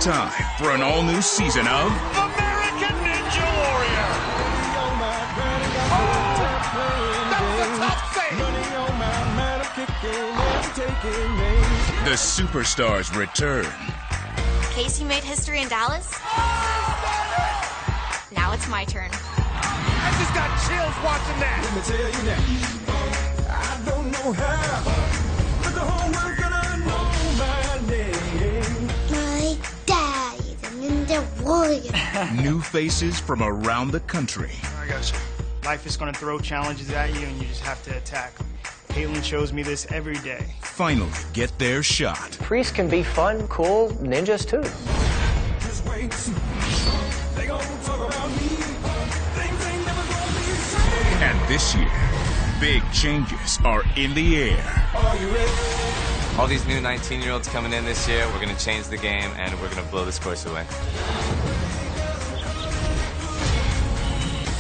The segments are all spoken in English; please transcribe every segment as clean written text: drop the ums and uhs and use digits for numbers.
time for an all-new season of American Ninja Warrior. The Superstars return. Casey made history in Dallas. Now it's my turn. I just got chills watching that. Let me tell you now, I don't know how, but the whole world's gonna know my name. My dad is a Ninja Warrior. New faces from around the country. I got you. Life is going to throw challenges at you, and you just have to attack them. Caitlin shows me this every day. Finally get their shot. Priests can be fun, cool, ninjas too. Just wait, they gon' talk about me. Things ain't never gonna be the same. And this year, big changes are in the air. Are you ready? All these new 19-year-olds coming in this year, we're going to change the game, and we're going to blow this course away.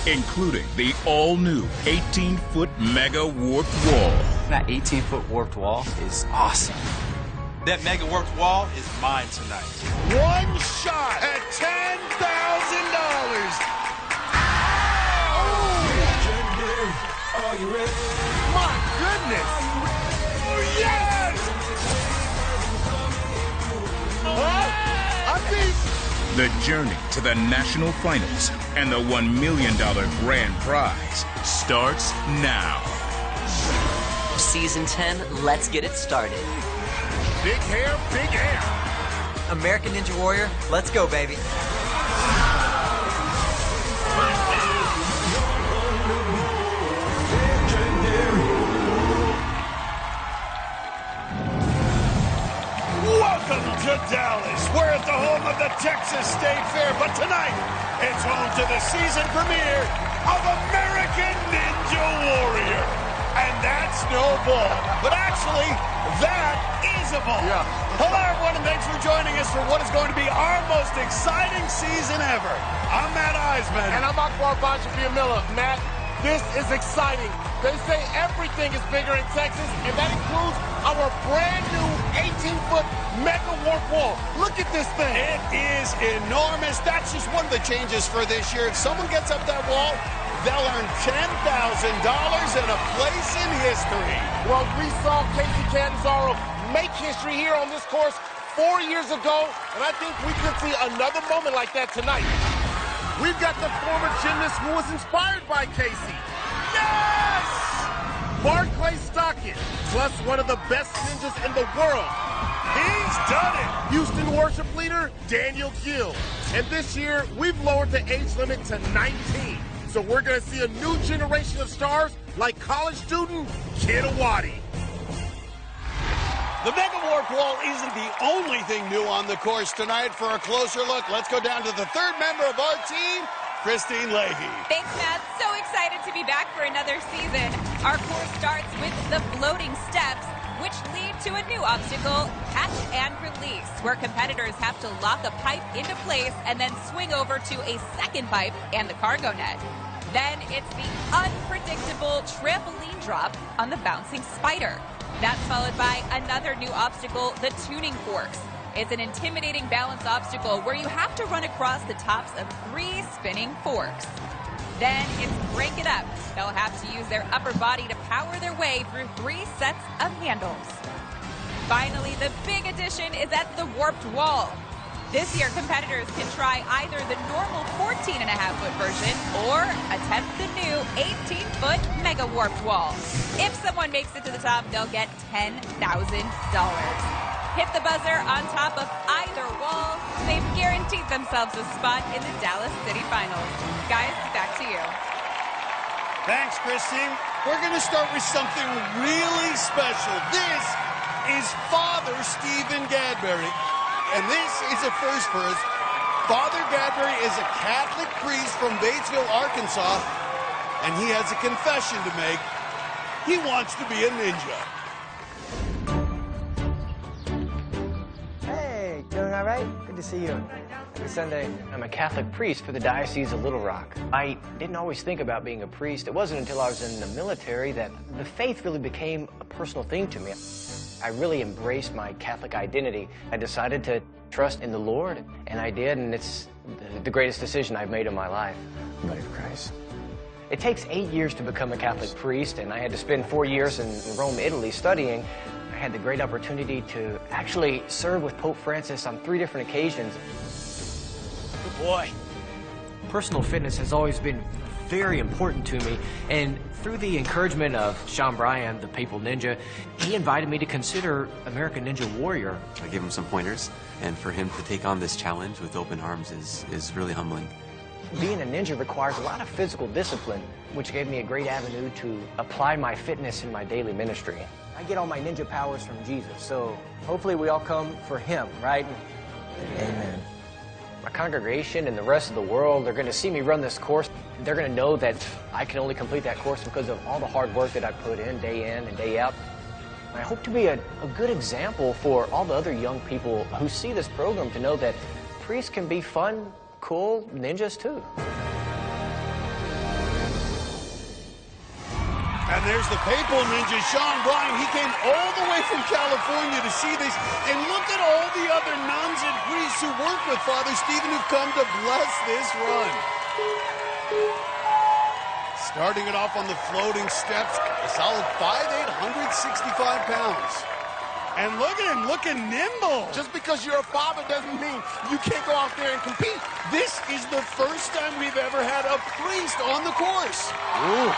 Including the all-new 18-foot mega warped wall. That 18-foot warped wall is awesome. That mega warped wall is mine tonight. One shot at $10,000. Are you ready? My goodness. Oh, yes. I think. The journey to the national finals and the $1 million grand prize starts now. Season 10, let's get it started. Big hair, big air. American Ninja Warrior, let's go, baby. Welcome to Dallas. We're at the home of the Texas State Fair, but tonight it's home to the season premiere of American Ninja Warrior. And that's no ball, but actually, that is a ball. Yeah. Hello, everyone, and thanks for joining us for what is going to be our most exciting season ever. I'm Matt Eisman. And I'm Akbar Bajabiamila. Matt, this is exciting. They say everything is bigger in Texas, and that includes our brand new 18-foot mega warp wall. Look at this thing. It is enormous. That's just one of the changes for this year. If someone gets up that wall, they'll earn $10,000 and a place in history. Well, we saw Casey Catanzaro make history here on this course 4 years ago, and I think we could see another moment like that tonight. We've got the former gymnast who was inspired by Casey. Yes! Barclay Stockton, plus one of the best ninjas in the world. He's done it! Houston worship leader, Daniel Gill. And this year, we've lowered the age limit to 19. So we're going to see a new generation of stars like college student Kid Awadi. The Mega Warp Wall isn't the only thing new on the course tonight. For a closer look, let's go down to the third member of our team, Christine Leahy. Thanks, Matt. So excited to be back for another season. Our course starts with the floating steps, which lead to a new obstacle, catch and release, where competitors have to lock a pipe into place and then swing over to a second pipe and the cargo net. Then it's the unpredictable trampoline drop on the bouncing spider. That's followed by another new obstacle, the tuning forks. It's an intimidating balance obstacle where you have to run across the tops of 3 spinning forks. Then it's Break It Up. They'll have to use their upper body to power their way through 3 sets of handles. Finally, the big addition is at the warped wall. This year, competitors can try either the normal 14.5-foot version or attempt the new 18-foot mega warped wall. If someone makes it to the top, they'll get $10,000. Hit the buzzer on top of either wall. They've guaranteed themselves a spot in the Dallas City Finals. Guys, back to you. Thanks, Christine. We're going to start with something really special. This is Father Stephen Gadbury. And this is a first for us. Father Gadbury is a Catholic priest from Batesville, Arkansas, and he has a confession to make. He wants to be a ninja. Hey, doing all right? Good to see you. Happy Sunday. I'm a Catholic priest for the Diocese of Little Rock. I didn't always think about being a priest. It wasn't until I was in the military that the faith really became a personal thing to me. I really embraced my Catholic identity. I decided to trust in the Lord, and I did, and it's the greatest decision I've made in my life. Body of Christ. It takes 8 years to become a Catholic priest, and I had to spend 4 years in Rome, Italy studying. I had the great opportunity to actually serve with Pope Francis on 3 different occasions. Good boy. Personal fitness has always been very important to me, and through the encouragement of Sean Bryan, the Papal Ninja, he invited me to consider American Ninja Warrior. I gave him some pointers, and for him to take on this challenge with open arms is really humbling. Being a ninja requires a lot of physical discipline, which gave me a great avenue to apply my fitness in my daily ministry. I get all my ninja powers from Jesus, so hopefully we all come for him, right? Amen. My congregation and the rest of the world, they're going to see me run this course. They're going to know that I can only complete that course because of all the hard work that I put in and day out. I hope to be a good example for all the other young people who see this program to know that priests can be fun, cool ninjas too. And there's the Papal Ninja, Sean Bryan. He came all the way from California to see this. And look at all the other nuns and priests who work with Father Stephen who've come to bless this run. Starting it off on the floating steps, a solid 5'8", 165 pounds. And look at him, looking nimble. Just because you're a father doesn't mean you can't go out there and compete. This is the first time we've ever had a priest on the course. Ooh.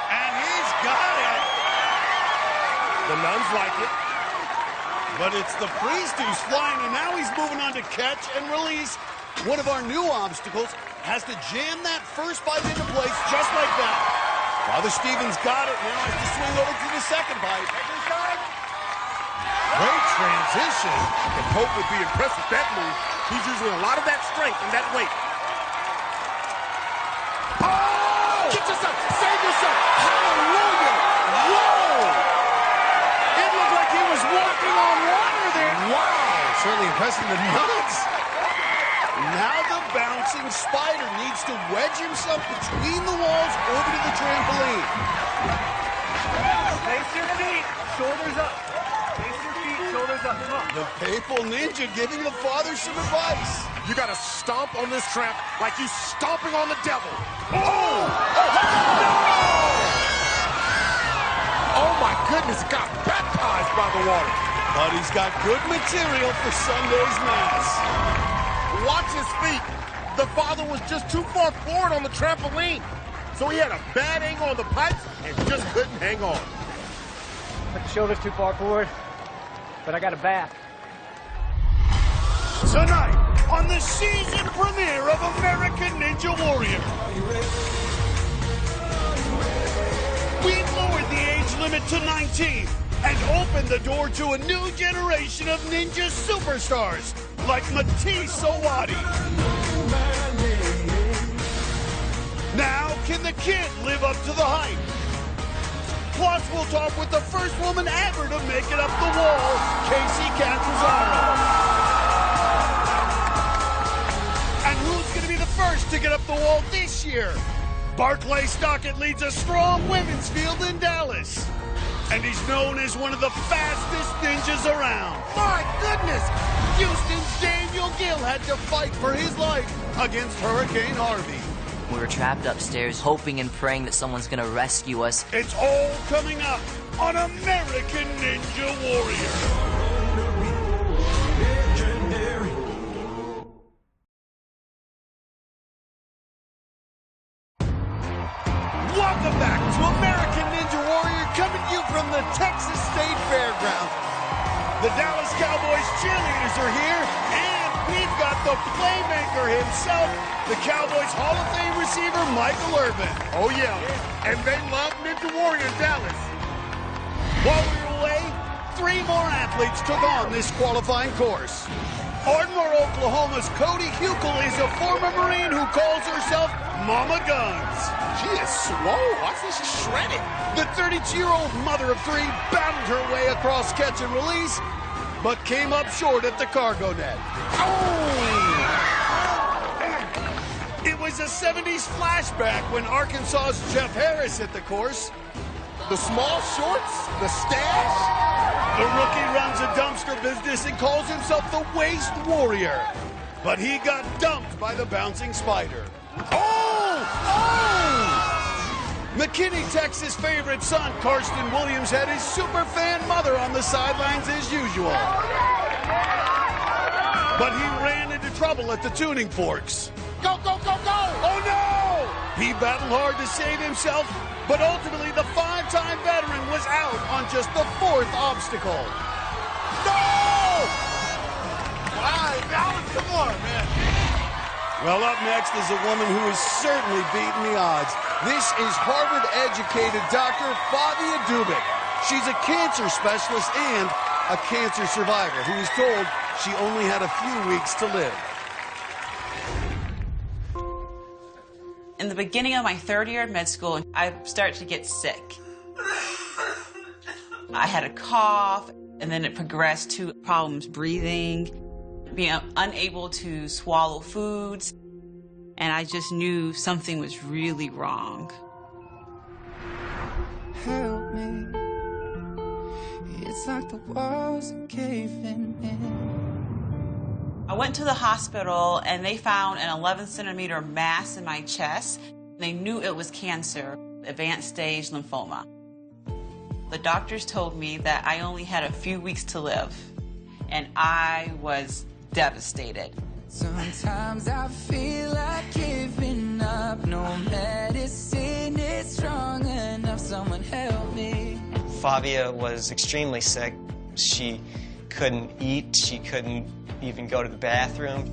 And he's got it. The nuns like it. But it's the priest who's flying, and now he's moving on to catch and release. One of our new obstacles has to jam that first bite into place just like that. Father Stephen's got it, now has to swing over to the second bite. Great transition. And Pope would be impressed with that move. He's using a lot of that strength and that weight. Oh! Get yourself! Save yourself! Hallelujah! Whoa! It looked like he was walking on water there. Wow! Certainly impressing the nuns. Now the bouncing spider needs to wedge himself between the walls over to the trampoline. Face your feet, shoulders up. Face your feet, shoulders up. Come on. The Papal Ninja giving the father some advice. You gotta stomp on this tramp like you stomping on the devil. Oh! No! Oh my goodness, got baptized by the water. But he's got good material for Sunday's Mass. Watch his feet. The father was just too far forward on the trampoline. So he had a bad angle on the pipes and just couldn't hang on. Put the shoulders too far forward, but I got a bat. Tonight, on the season premiere of American Ninja Warrior, we've lowered the age limit to 19 and opened the door to a new generation of ninja superstars like Matisse Owadi. Now, can the kid live up to the hype? Plus, we'll talk with the first woman ever to make it up the wall, Casey Catanzaro. And who's going to be the first to get up the wall this year? Barclay Stockett leads a strong women's field in Dallas. And he's known as one of the fastest ninjas around. My goodness! Houston's Daniel Gill had to fight for his life against Hurricane Harvey. We were trapped upstairs, hoping and praying that someone's gonna rescue us. It's all coming up on American Ninja Warrior. Welcome back to American Ninja Warrior, coming to you from the Texas State Fairgrounds. The Dallas Cowboys cheerleaders are here, and we've got the playmaker himself, the Cowboys Hall of Fame receiver, Michael Irvin. Oh, yeah. And they love Ninja Warrior in Dallas. While we were away, 3 more athletes took on this qualifying course. Ardmore, Oklahoma's Cody Huckel is a former Marine who calls herself Mama Guns. She is swole. I see she's shredded. The 32-year-old mother of 3 battled her way across catch and release, but came up short at the cargo net. Oh! It was a 70s flashback when Arkansas's Jeff Harris hit the course. The small shorts, the stash. The rookie runs a dumpster business and calls himself the Waste Warrior. But he got dumped by the bouncing spider. Oh! McKinney, Texas' favorite son, Karsten Williams, had his superfan mother on the sidelines as usual. But he ran into trouble at the tuning forks. Go, go, go, go! Oh, no! He battled hard to save himself, but ultimately the five-time veteran was out on just the fourth obstacle. No! Come on, man. Well, up next is a woman who has certainly beaten the odds. This is Harvard-educated Dr. Flavia Dubik. She's a cancer specialist and a cancer survivor who was told she only had a few weeks to live. In the beginning of my third year of med school, I started to get sick. I had a cough, and then it progressed to problems breathing, being unable to swallow foods, and I just knew something was really wrong. Help me. It's like the walls are caving in. I went to the hospital and they found an 11-centimeter mass in my chest. They knew it was cancer, advanced stage lymphoma. The doctors told me that I only had a few weeks to live, and I was devastated. Sometimes I feel like giving up. No medicine is strong enough. Someone help me. Flavia was extremely sick. She couldn't eat. She couldn't even go to the bathroom.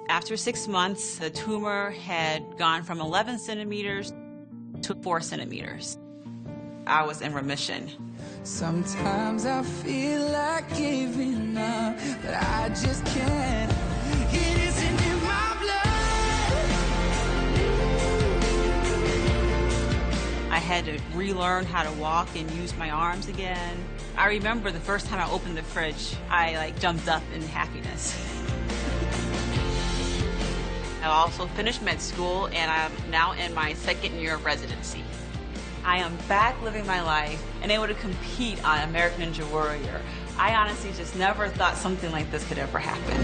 After 6 months, the tumor had gone from 11 centimeters to 4 centimeters. I was in remission. Sometimes I feel like giving up, but I just can't. It isn't in my blood. I had to relearn how to walk and use my arms again. I remember the first time I opened the fridge, I jumped up in happiness. I also finished med school, and I'm now in my second year of residency. I am back living my life and able to compete on American Ninja Warrior. I honestly just never thought something like this could ever happen.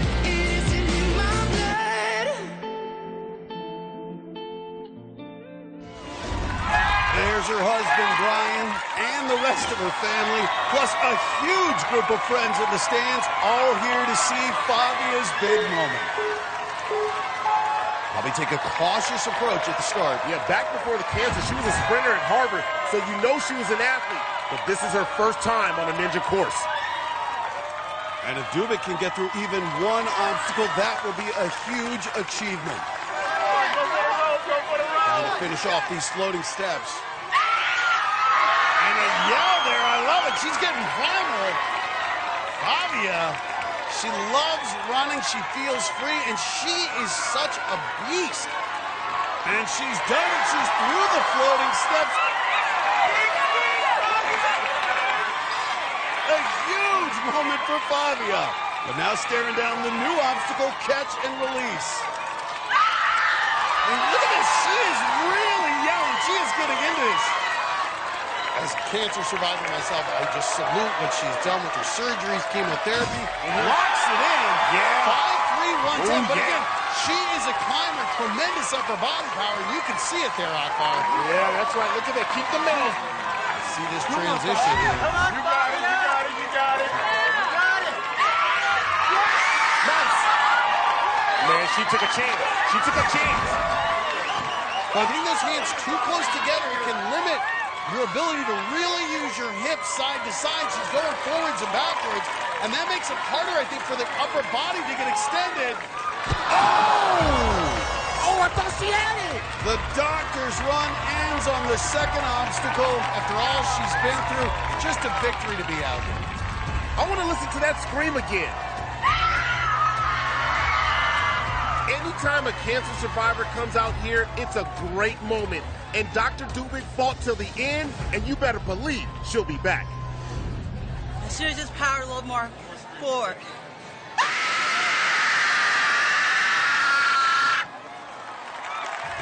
There's her husband, Brian, and the rest of her family, plus a huge group of friends in the stands, all here to see Flavia's big moment. Probably take a cautious approach at the start. Yeah, back before the cancer, she was a sprinter at Harvard, so you know she was an athlete. But this is her first time on a ninja course. And if Dubik can get through even one obstacle, that will be a huge achievement. Trying to finish off these floating steps. And a yell there, I love it. She's getting hammered. Flavia, she loves running, she feels free, and she is such a beast. And she's done it, she's through the floating steps. A huge moment for Flavia. But now staring down the new obstacle, catch and release. And look at this, she is really yelling, she is getting into this. As a cancer survivor myself, I just salute what she's done with her surgeries, chemotherapy, locks it in. Yeah. 5-3-1-10. But again, she is a climber, tremendous upper body power. You can see it there, Akbar. Yeah, that's right. Look at that. Keep the middle. See this transition here. You got it, you got it, you got it. You got it. Nice. Man, she took a chance. She took a chance. But I think those hands too close together can limit your ability to really use your hips side to side. She's going forwards and backwards, and that makes it harder, I think, for the upper body to get extended. Oh! Oh, I thought she had it! The doctor's run ends on the second obstacle. After all she's been through, just a victory to be out there. I want to listen to that scream again. Anytime a cancer survivor comes out here, it's a great moment. And Dr. Dubik fought till the end, and you better believe she'll be back. I should have just powered a little more forward.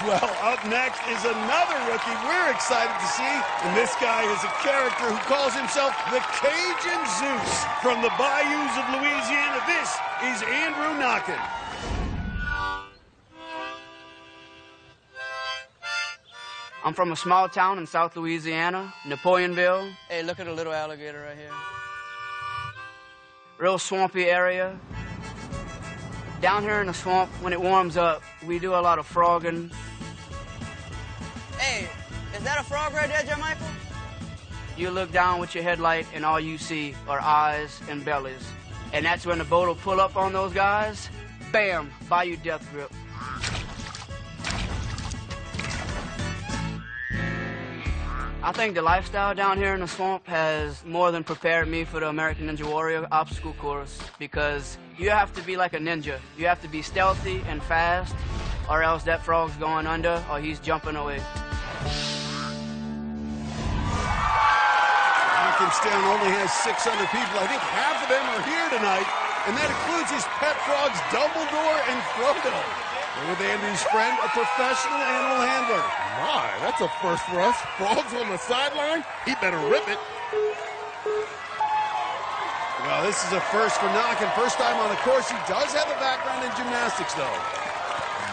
Well, up next is another rookie we're excited to see, and this guy is a character who calls himself the Cajun Zeus. From the bayous of Louisiana, this is Andrew Knockin. I'm from a small town in South Louisiana, Napoleonville. Hey, look at a little alligator right here. Real swampy area. Down here in the swamp, when it warms up, we do a lot of frogging. Hey, is that a frog right there, Jermichael? You look down with your headlight, and all you see are eyes and bellies. And that's when the boat will pull up on those guys. Bam, Bayou Death Grip. I think the lifestyle down here in the swamp has more than prepared me for the American Ninja Warrior obstacle course, because you have to be like a ninja. You have to be stealthy and fast, or else that frog's going under or he's jumping away. Town only has 600 people. I think half of them are here tonight, and that includes his pet frogs, Dumbledore and Frodo. We're with Andrew's friend, a professional animal handler. My, that's a first for us. Frogs on the sideline? He better rip it. Well, this is a first for Knockin. First time on the course. He does have a background in gymnastics, though.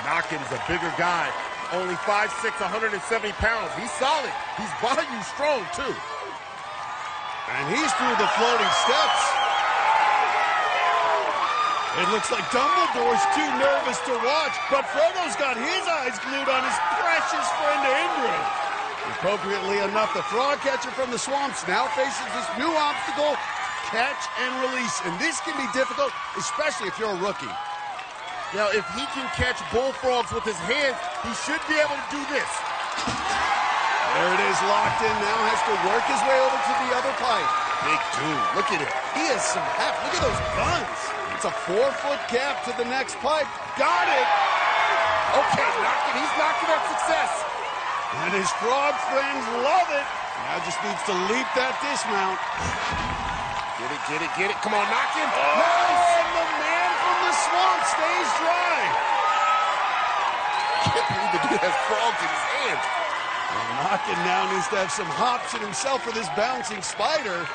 Knockin's a bigger guy. Only 5'6", 170 pounds. He's solid. He's bayou strong, too. And he's through the floating steps. It looks like Dumbledore's too nervous to watch, but Frodo's got his eyes glued on his precious friend Andrew. Appropriately enough, the frog catcher from the swamps now faces this new obstacle, catch and release. And this can be difficult, especially if you're a rookie. Now, if he can catch bullfrogs with his hands, he should be able to do this. There it is, locked in, now has to work his way over to the other pipe. Big dude, look at him. He has some heft, look at those guns. It's a 4-foot gap to the next pipe. Got it! Okay, Knockin, he's knocking up success. And his frog friends love it. Now just needs to leap that dismount. Get it. Come on, Knockin. Oh, nice. And the man from the swamp stays dry. I can't believe the dude has frogs in his hands. Knockin now needs to have some hops in himself for this bouncing spider.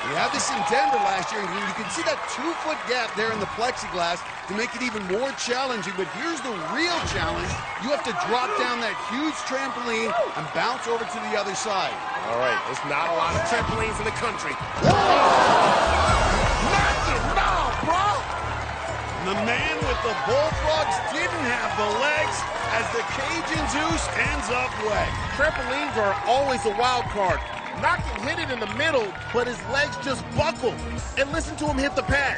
We had this in Denver last year, and you can see that 2-foot gap there in the plexiglass to make it even more challenging. But here's the real challenge. You have to drop down that huge trampoline and bounce over to the other side. All right, there's not a lot of trampolines in the country. Knockin, no, bro! The man with the bullfrogs didn't have the legs as the Cajun Zeus ends up wet. Trampolines are always a wild card. Knockin hit it in the middle, but his legs just buckled. And listen to him hit the pad.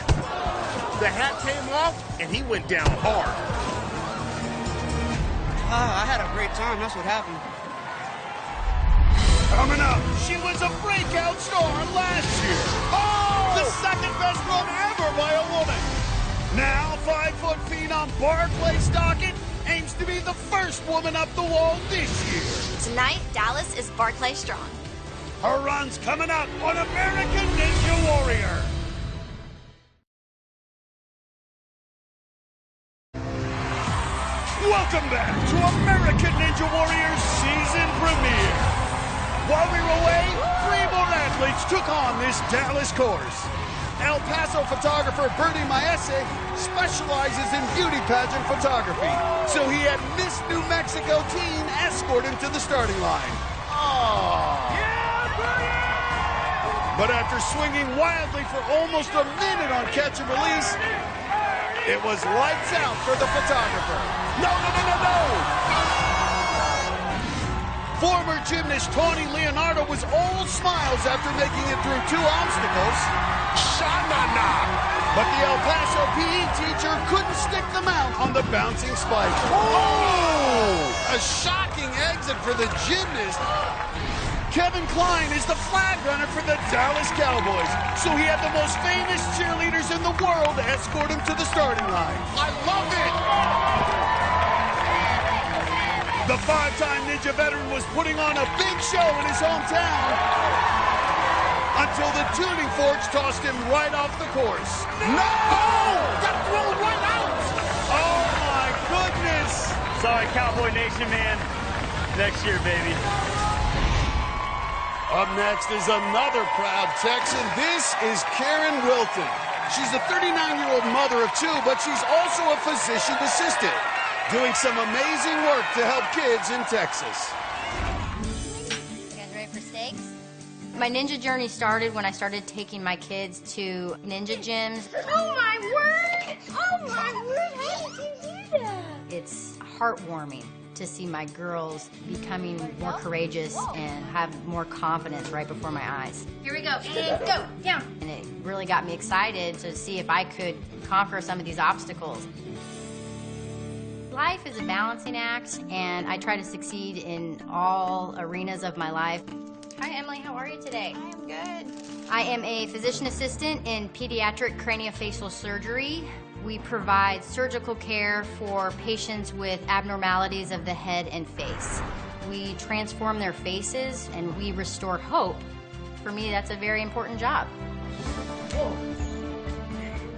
The hat came off, and he went down hard. I had a great time. That's what happened. Coming up, she was a breakout star last year. Oh! The second best run ever by a woman. Now, 5-foot phenom Barclay Stockett aims to be the first woman up the wall this year. Tonight, Dallas is Barclay Strong. Her run's coming up on American Ninja Warrior. Welcome back to American Ninja Warrior season premiere. While we were away, 3 more athletes took on this Dallas course. El Paso photographer Bernie Maese specializes in beauty pageant photography, so he had Miss New Mexico teen escort him to the starting line. Aww. But after swinging wildly for almost a minute on catch and release, it was lights out for the photographer. No! Former gymnast Tony Leonardo was all smiles after making it through 2 obstacles. Sha-na-na! But the El Paso PE teacher couldn't stick the mount on the bouncing spike. Oh! A shocking exit for the gymnast. Kevin Klein is the flag runner for the Dallas Cowboys, so he had the most famous cheerleaders in the world escort him to the starting line. I love it! The 5-time Ninja veteran was putting on a big show in his hometown until the tuning forks tossed him right off the course. No! Got thrown right out! Oh my goodness! Sorry, Cowboy Nation, man. Next year, baby. Up next is another proud Texan. This is Karen Wilton. She's a 39-year-old mother of 2, but she's also a physician assistant, doing some amazing work to help kids in Texas. You guys ready for steaks? My ninja journey started when I started taking my kids to ninja gyms. Oh my word! Oh my word! How did you do that? It's heartwarming to see my girls becoming more courageous and have more confidence right before my eyes. Here we go. And go down. And it really got me excited to see if I could conquer some of these obstacles. Life is a balancing act, and I try to succeed in all arenas of my life. Hi, Emily. How are you today? I am good. I am a physician assistant in pediatric craniofacial surgery. We provide surgical care for patients with abnormalities of the head and face. We transform their faces and we restore hope. For me, that's a very important job.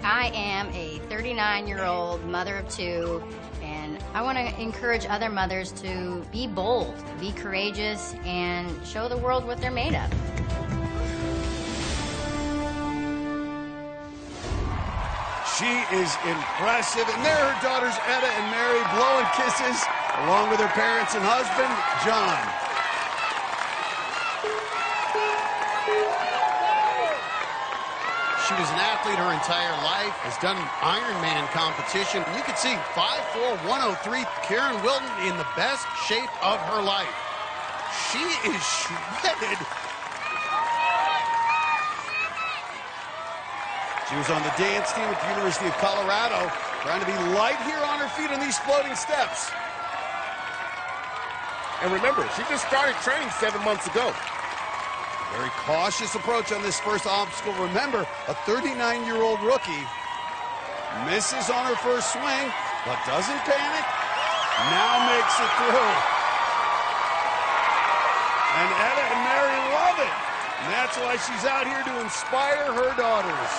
I am a 39-year-old mother of 2, and I want to encourage other mothers to be bold, be courageous, and show the world what they're made of. She is impressive, and there are her daughters Etta and Mary blowing kisses, along with her parents and husband, John. She was an athlete her entire life, has done Ironman competition. You can see 5'4", 103, Karen Wilton in the best shape of her life. She is shredded. She was on the dance team at the University of Colorado, trying to be light here on her feet on these floating steps. And remember, she just started training 7 months ago. Very cautious approach on this first obstacle. Remember, a 39-year-old rookie misses on her first swing, but doesn't panic. Now makes it through. And Etta and Mary love it. And that's why she's out here to inspire her daughters.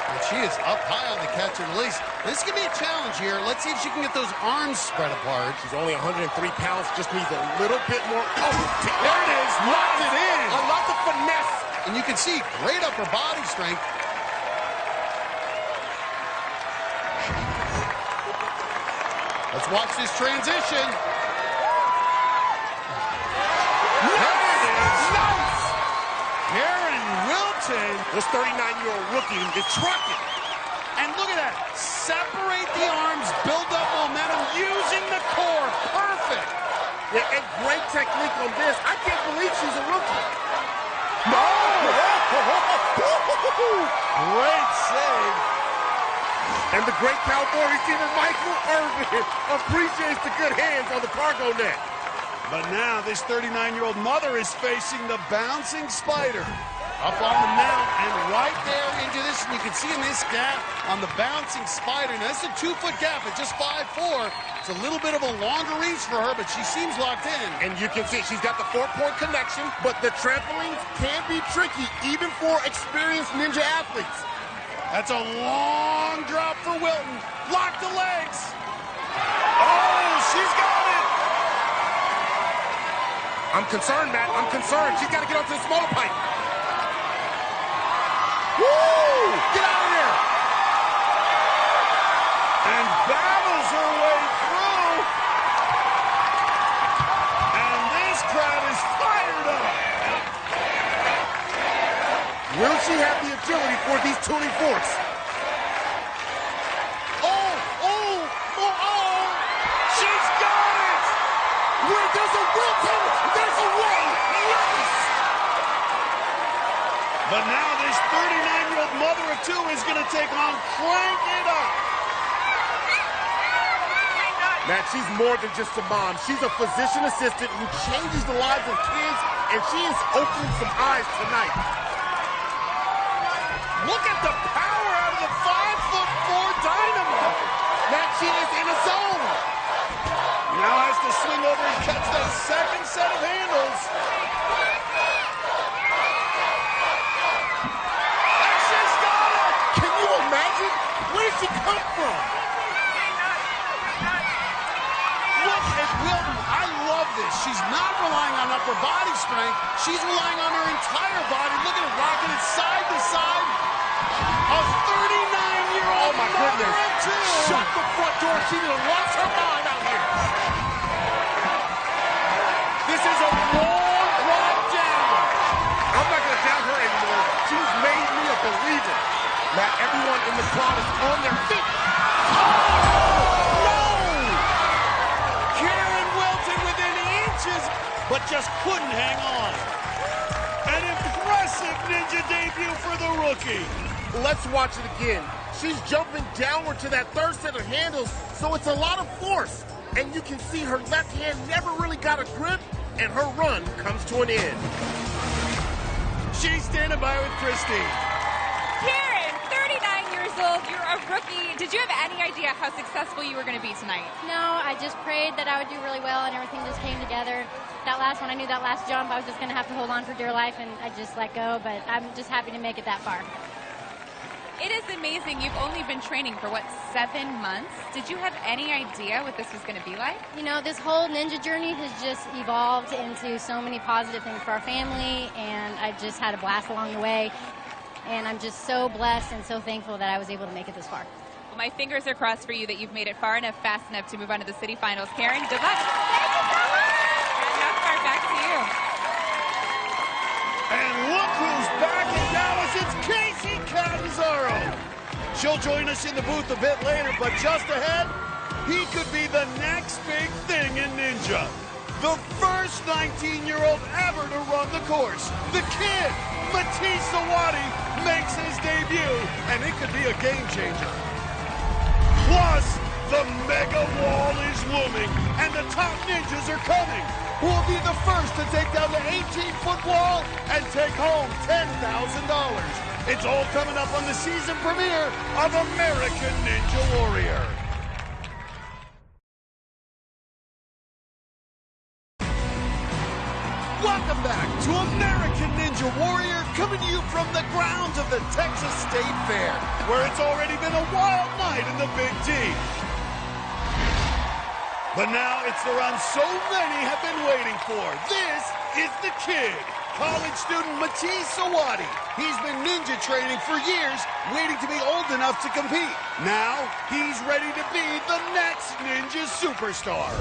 And she is up high on the catch and release. This is going to be a challenge here. Let's see if she can get those arms spread apart. She's only 103 pounds, just needs a little bit more. Oh, there it is. Locked it in. I love the finesse. And you can see great upper body strength. Let's watch this transition. This 39-year-old rookie is trucking. And look at that. Separate the arms, build up momentum, using the core. Perfect. Yeah, and great technique on this. I can't believe she's a rookie. No! Great save. And the great Cowboy receiver, Michael Irvin, appreciates the good hands on the cargo net. But now this 39-year-old mother is facing the bouncing spider. Up on the mount and right there into this, and you can see in this gap on the bouncing spider. Now, this is a 2-foot gap at just 5'4". It's a little bit of a longer reach for her, but she seems locked in. And you can see she's got the 4-point connection, but the trampolines can be tricky, even for experienced ninja athletes. That's a long drop for Wilton. Lock the legs. Oh, she's got it. I'm concerned, Matt. I'm concerned. She's got to get onto the smaller pipe. Woo! Get out of here! And battles her way through. And this crowd is fired up. Will she have the agility for these tuning forks? Oh! She's got it! Where there's a Wilton, there's a way. Yes! But now this 39-year-old mother of 2 is going to take on Crank It Up. Matt, she's more than just a mom. She's a physician assistant who changes the lives of kids, and she is opening some eyes tonight. Look at the power out of the 5'4" dynamo. Matt, she is in a zone. Now has to swing over and catch that second set of handles. Where did she come from? for body strength. She's relying on her entire body. Look at her rocking it side to side. A 39-year-old my mother goodness. of two. Shut the front door. She done lost her mind out here. This is a long drive down. I'm not going to doubt her anymore. She's made me a believer. Now everyone in the crowd is on their feet. But just couldn't hang on. An impressive ninja debut for the rookie. Let's watch it again. She's jumping downward to that third set of handles, so it's a lot of force. And you can see her left hand never really got a grip, and her run comes to an end. She's standing by with Christine. Karen, 39 years old, you're a rookie. Did you have any idea how successful you were going to be tonight? No, I just prayed that I would do really well, and everything just came together. That last one, I knew that last jump, I was just going to have to hold on for dear life, and I just let go, but I'm just happy to make it that far. It is amazing. You've only been training for, what, 7 months? Did you have any idea what this was going to be like? You know, this whole ninja journey has just evolved into so many positive things for our family, and I just had a blast along the way. And I'm just so blessed and so thankful that I was able to make it this far. Well, my fingers are crossed for you that you've made it far enough, fast enough to move on to the city finals. Karen, good luck. Thank you so much. And now, back to you. And look who's back in Dallas. It's Casey Catanzaro. She'll join us in the booth a bit later, but just ahead, he could be the next big thing in ninja. The first 19-year-old ever to run the course. The kid, Matisse Sawadi, makes his debut, and it could be a game changer. Plus, the mega wall is looming, and the top ninjas are coming. Who will be the first to take down the 18-foot wall and take home $10,000? It's all coming up on the season premiere of American Ninja Warrior. Welcome back to American Ninja Warrior, coming to you from the grounds of the Texas State Fair, where it's already been a wild night in the Big D. But now it's the run so many have been waiting for. This is the kid, college student Matisse Sawadi. He's been ninja training for years, waiting to be old enough to compete. Now he's ready to be the next ninja superstar.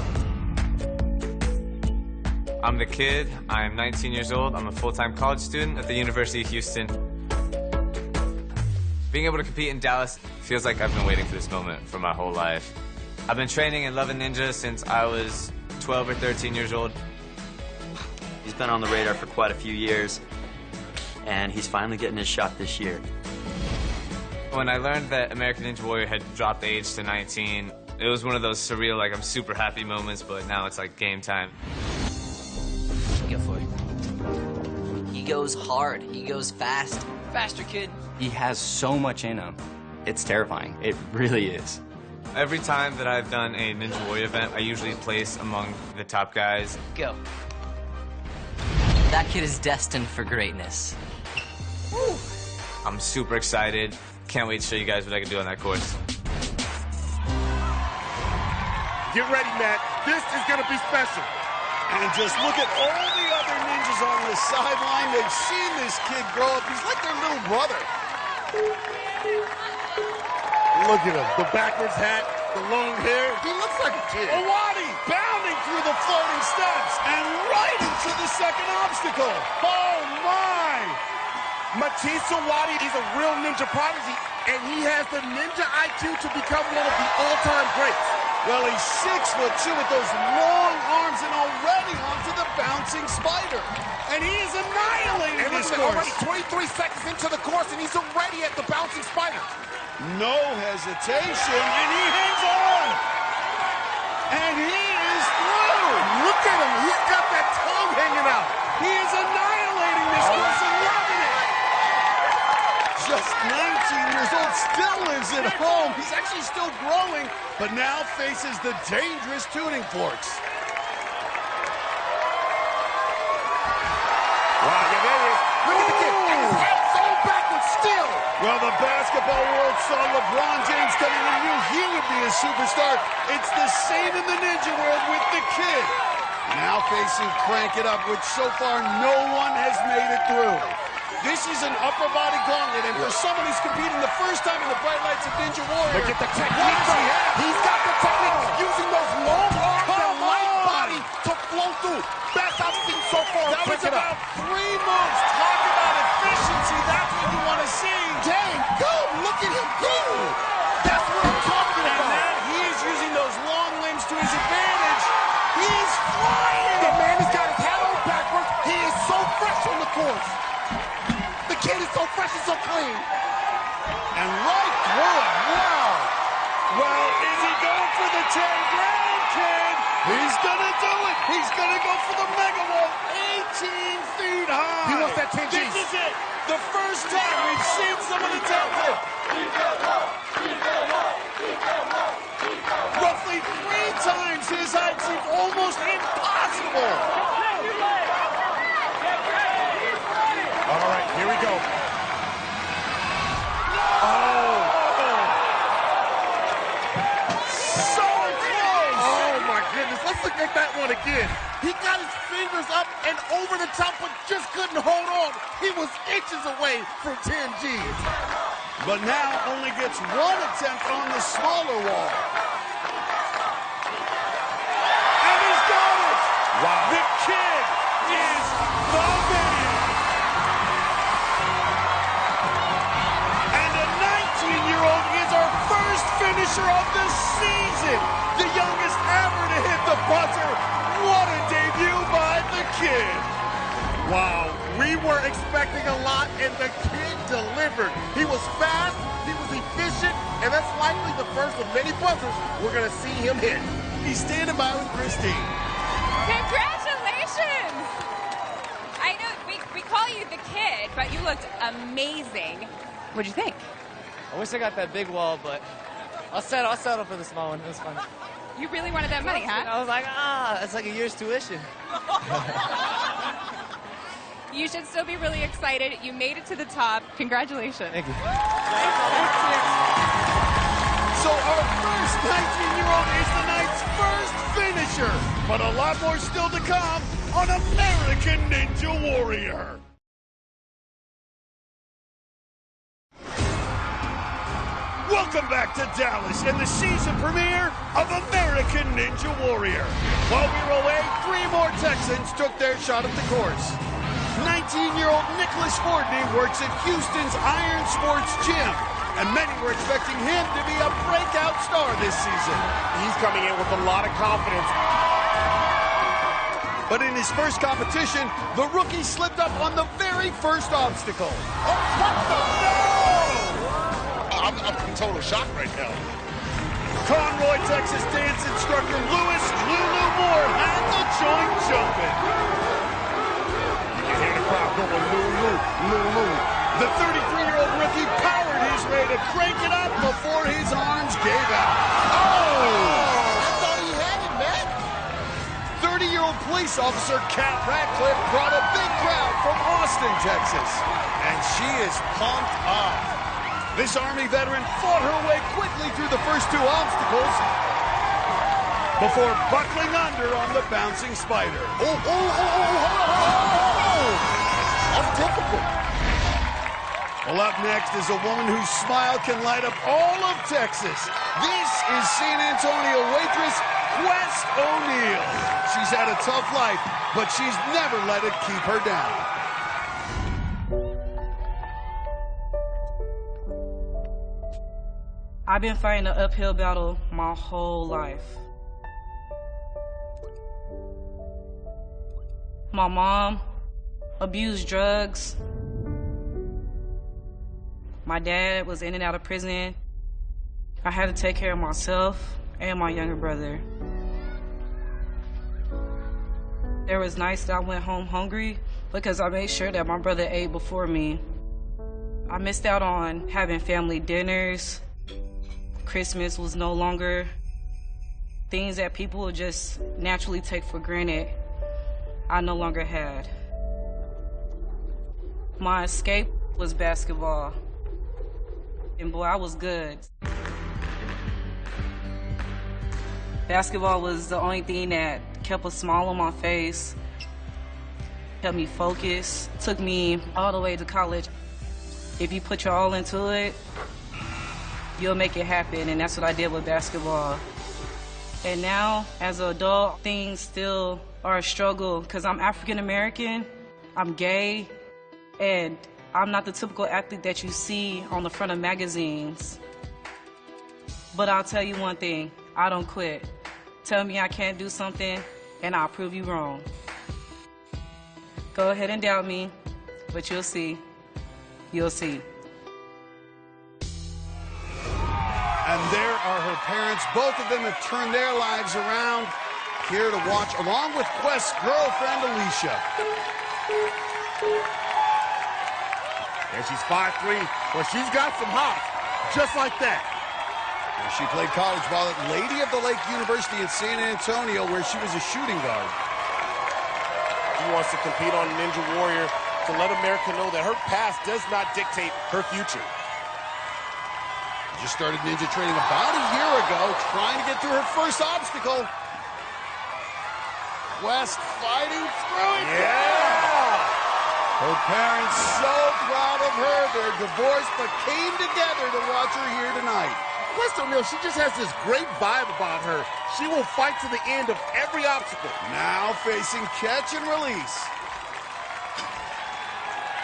I'm the kid. I'm 19 years old. I'm a full-time college student at the University of Houston. Being able to compete in Dallas feels like I've been waiting for this moment for my whole life. I've been training and loving ninja since I was 12 or 13 years old. He's been on the radar for quite a few years, and he's finally getting his shot this year. When I learned that American Ninja Warrior had dropped the age to 19, it was one of those surreal, like, I'm super happy moments, but now it's like game time. Go for it. He goes hard. He goes fast. Faster, kid. He has so much in him. It's terrifying. It really is. Every time that I've done a Ninja Warrior event, I usually place among the top guys. Go. That kid is destined for greatness. Woo. I'm super excited. Can't wait to show you guys what I can do on that course. Get ready, Matt. This is going to be special. And just look at all the other ninjas on the sideline. They've seen this kid grow up. He's like their little brother. Look at him. The backwards hat, the long hair. He looks like a kid. Sawadi bounding through the floating steps and right into the second obstacle. Oh, my! Matisse Sawadi is a real ninja prodigy, and he has the ninja IQ to become one of the all-time greats. Well, he's 6'2" with those long arms and already onto the bouncing spider. And he is annihilating this course. Already 23 seconds into the course, and he's already at the bouncing spider. No hesitation, and he hangs on. And he is through. Look at him. He's got that tongue hanging out. He is annihilating this course and loving it. Just 19 years old, still lives at home. He's actually still growing, but now faces the dangerous tuning forks. Wow, yeah, there he is. Look at the kid. And his head's going backwards still. Well, the basketball world saw LeBron James coming and knew he would be a superstar. It's the same in the ninja world with the kid. Now now facing Crank It Up, which so far no one has made it through. This is an upper body gauntlet, and for someone who's competing the first time in the bright lights of Ninja Warrior, look at the technique. He's got the technique, using those long arms and light body to flow through. Best I've seen so far. That was about 3 moves. Talk about efficiency. That's what you want to see. Dang, go! Look at him go! That's what I'm talking about. And now he is using those long limbs to his advantage. He's flying. The man has got his hat on backwards. He is so fresh on the course. The kid is so fresh and so clean. And right through it. Wow. Well, is he going for the 10 grand, kid? He's going to do it. He's going to go for the mega wall. 18 feet high. He wants that 10 G's. This is it. The first time we've seen someone attempt it. Roughly 3 times his height seemed almost impossible. All right, here we go. Oh. So close. Oh, my goodness. Let's look at that one again. He got his fingers up and over the top, but just couldn't hold on. He was inches away from 10 G's. But now only gets 1 attempt on the smaller wall. And he's got it. Wow. The kid is the man. And a 19-year-old is our first finisher of the season. The youngest ever to hit the buzzer. What a debut by the kid. Wow, we were expecting a lot, and the kid delivered. He was fast, he was efficient, and that's likely the first of many buzzers we're going to see him hit. He's standing by with Christine. Congratulations! I know we call you the kid, but you looked amazing. What'd you think? I wish I got that big wall, but I'll settle for the small one. It was fun. You really wanted that money, huh? I was like, it's like a year's tuition. You should still be really excited. You made it to the top. Congratulations. Thank you. So our first 19-year-old is the night's first finisher. But a lot more still to come on American Ninja Warrior. Welcome back to Dallas and the season premiere of American Ninja Warrior. While we were away, 3 more Texans took their shot at the course. 19-year-old Nicholas Fordney works at Houston's Iron Sports Gym, and many were expecting him to be a breakout star this season. He's coming in with a lot of confidence. But in his first competition, the rookie slipped up on the very first obstacle. Oh, what the? No! I'm in total shock right now. Conroy, Texas dance instructor Louis Lulu Moore had the joint jumping. You can hear the crowd going, Lulu, Lulu. The 33-year-old rookie powered his way to crank it up before his arms gave out. Oh! I thought he had it, man. 30-year-old police officer Kat Ratcliffe brought a big crowd from Austin, Texas. And she is pumped up. This Army veteran fought her way quickly through the first 2 obstacles before buckling under on the bouncing spider. That's difficult. Well, up next is a woman whose smile can light up all of Texas. This is San Antonio waitress Quest O'Neal. She's had a tough life, but she's never let it keep her down. I've been fighting an uphill battle my whole life. My mom abused drugs. My dad was in and out of prison. I had to take care of myself and my younger brother. There was nights that I went home hungry because I made sure that my brother ate before me. I missed out on having family dinners. Christmas was no longer things that people would just naturally take for granted. I no longer had. My escape was basketball. And boy, I was good. Basketball was the only thing that kept a smile on my face, kept me focused, took me all the way to college. If you put your all into it, you'll make it happen, and that's what I did with basketball. And now, as an adult, things still are a struggle because I'm African American, I'm gay, and I'm not the typical athlete that you see on the front of magazines. But I'll tell you one thing, I don't quit. Tell me I can't do something, and I'll prove you wrong. Go ahead and doubt me, but you'll see. You'll see. And there are her parents. Both of them have turned their lives around. Here to watch, along with Quest's girlfriend, Alicia. And she's 5'3", but she's got some hops, just like that. And she played college ball at Lady of the Lake University in San Antonio, where she was a shooting guard. She wants to compete on Ninja Warrior to let America know that her past does not dictate her future. Just started ninja training about a year ago, trying to get through her first obstacle. Quest fighting through it. Yeah! Her parents so proud of her. They're divorced, but came together to watch her here tonight. Quest O'Neal, she just has this great vibe about her. She will fight to the end of every obstacle. Now facing catch and release.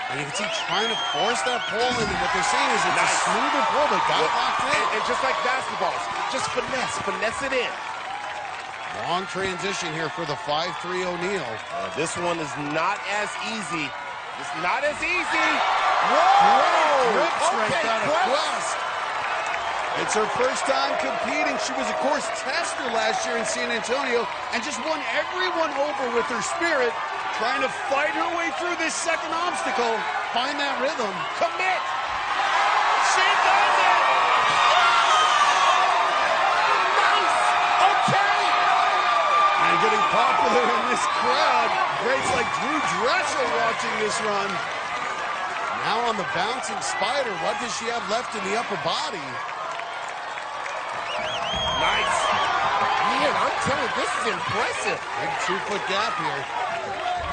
And you can see trying to force that pull in, and what they're saying is it's a smoother pull, but got it locked in. And just like basketballs, just finesse it in. Long transition here for the 5'3" O'Neal. This one is not as easy. It's not as easy. Whoa! Grip strength out of Quest. It's her first time competing. She was, of course, tester last year in San Antonio and just won everyone over with her spirit, trying to fight her way through this second obstacle, find that rhythm. Commit! She does it! Nice! Okay! And getting popular in this crowd. Greats like Drew Dressel watching this run. Now on the bouncing spider, what does she have left in the upper body? Nice. Man, I'm telling you, this is impressive. Big 2-foot gap here.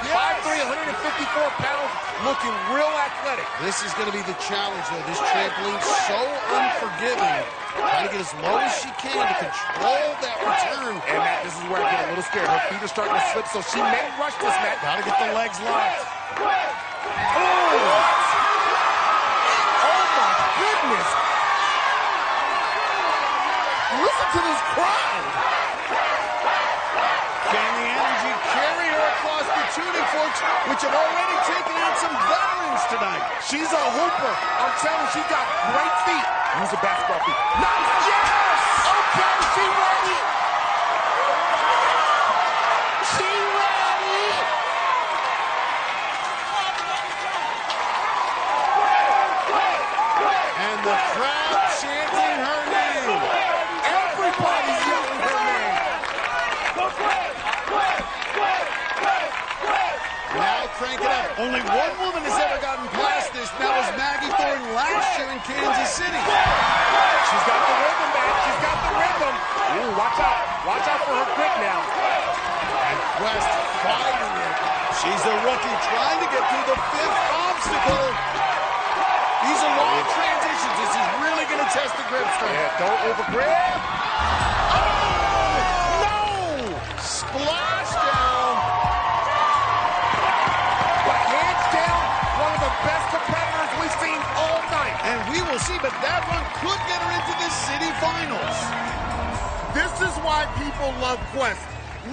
5'3", 154 pounds, looking real athletic. This is going to be the challenge, though. This trampoline's so unforgiving. Trying to get as low as she can to control that return. And Matt, this is where I get a little scared. Her feet are starting to slip, so she may rush this, Matt. Got to get the legs locked. Oh! Oh, my goodness. Listen to this crowd. Can the energy carry her across the tuning forks, which have already taken out some veterans tonight? She's a hooper. I'm telling you, she's got great feet. Use a basketball feet. Nice! Yes! Okay, she ready. She ready. And the crowd chanting her name. Everybody's yelling her name. Now crank it up. Only one woman has ever gotten past this. That was Maggie Thornton last year in Kansas City. She's got the rhythm, man. She's got the rhythm. Ooh, watch out. Watch out for her quick now. And Quest fighting it. She's a rookie trying to get through the fifth obstacle. These are long transitions. This is really going to test the grip strength. Yeah, don't overgrip. Oh, no! Splash down. But hands down, one of the best competitors we've seen all night. And we will see, but that run could get her into the city finals. This is why people love Quest.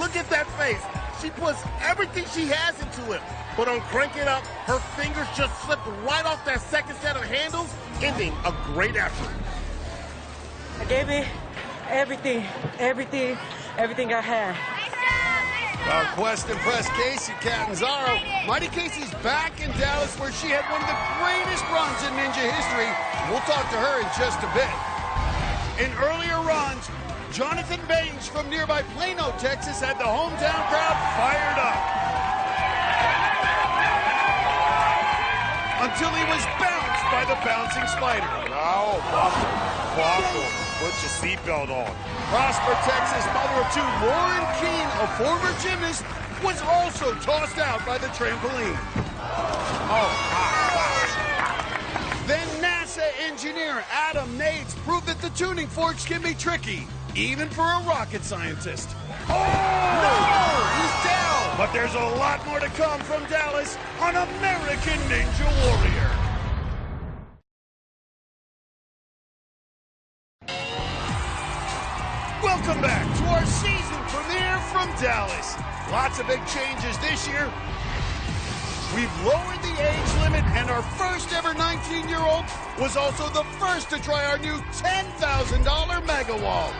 Look at that face. She puts everything she has into it. But on Crank It Up, her fingers just slipped right off that second set of handles, ending a great effort. I gave it everything I had. Well, Quest impressed Casey Catanzaro. Mighty Casey's back in Dallas, where she had one of the greatest runs in Ninja history. We'll talk to her in just a bit. In earlier runs, Jonathan Baines from nearby Plano, Texas, had the hometown crowd fired up. Until he was bounced by the bouncing spider. Oh, Boston. Put your seatbelt on. Prosper, Texas, mother of two, Lauren Keene, a former gymnast, was also tossed out by the trampoline. Then NASA engineer Adam Nates proved that the tuning forks can be tricky, even for a rocket scientist. No! He's down! But there's a lot more to come from Dallas on American Ninja Warrior. Welcome back to our season premiere from Dallas. Lots of big changes this year. We've lowered the age limit, and our first ever 19-year-old was also the first to try our new $10,000 Mega Wall.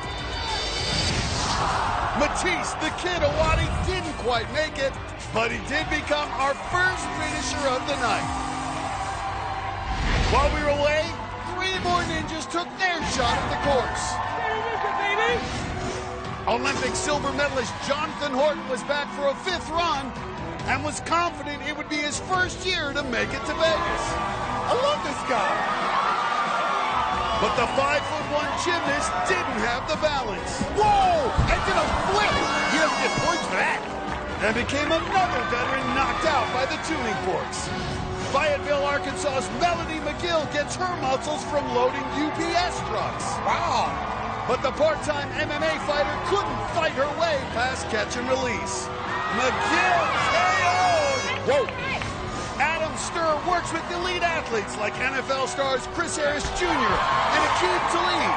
Matisse, the kid Awadi, didn't quite make it, but he did become our first finisher of the night. While we were away, 3 more ninjas took their shot at the course. Olympic silver medalist Jonathan Horton was back for a 5th run and was confident it would be his first year to make it to Vegas. I love this guy. But the 5'1" gymnast didn't have the balance. Whoa! And did a flip! You don't get points for that. And became another veteran knocked out by the tuning forks. Fayetteville, Arkansas's Melody McGill gets her muscles from loading UPS trucks. Wow! But the part-time MMA fighter couldn't fight her way past catch and release. McGill KO'd! Whoa! Adam Sturr works with elite athletes like NFL stars Chris Harris Jr. and Aqib Talib.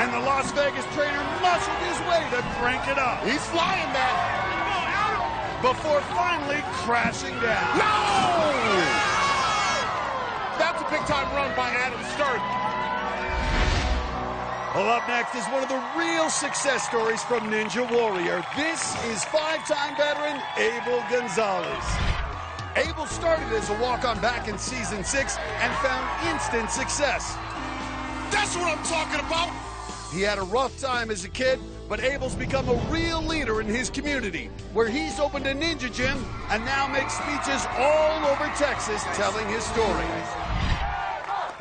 And the Las Vegas trainer muscled his way to crank it up. He's flying, man! Before finally crashing down. No! That's a big-time run by Adam Sturr. Well, up next is one of the real success stories from Ninja Warrior. This is 5-time veteran Abel Gonzalez. Abel started as a walk-on back in season 6 and found instant success. That's what I'm talking about! He had a rough time as a kid, but Abel's become a real leader in his community, where he's opened a ninja gym and now makes speeches all over Texas telling his story.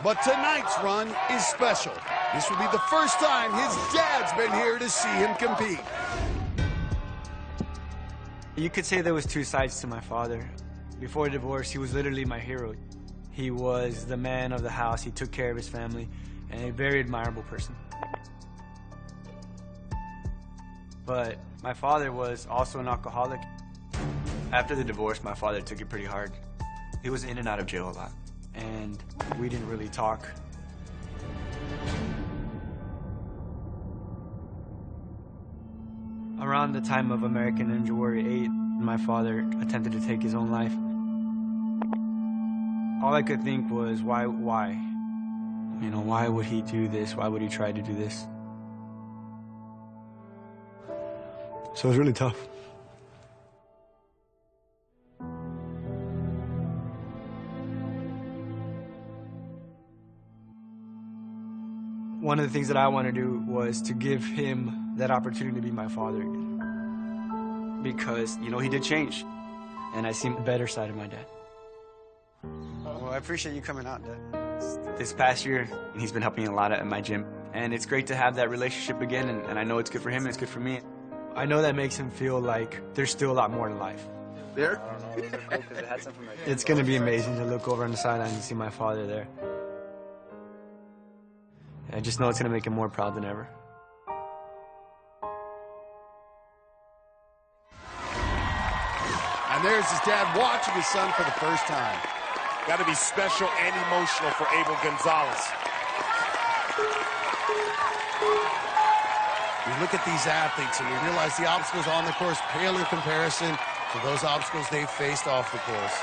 But tonight's run is special. This will be the first time his dad's been here to see him compete. You could say there was 2 sides to my father. Before divorce, he was literally my hero. He was the man of the house. He took care of his family, and a very admirable person. But my father was also an alcoholic. After the divorce, my father took it pretty hard. He was in and out of jail a lot. And we didn't really talk. Around the time of American Ninja Warrior 8, my father attempted to take his own life. All I could think was, why? You know, why would he do this? Why would he try to do this? So it was really tough. One of the things that I want to do was to give him that opportunity to be my father again. Because, you know, he did change. And I see the better side of my dad. Well, I appreciate you coming out, Dad. This past year, he's been helping me a lot at my gym. And it's great to have that relationship again, and I know it's good for him and it's good for me. I know that makes him feel like there's still a lot more to life. There? It's going to be amazing to look over on the sideline and see my father there. I just know it's going to make him more proud than ever. And there's his dad watching his son for the first time. Got to be special and emotional for Abel Gonzalez. We look at these athletes and we realize the obstacles on the course pale in comparison to those obstacles they've faced off the course.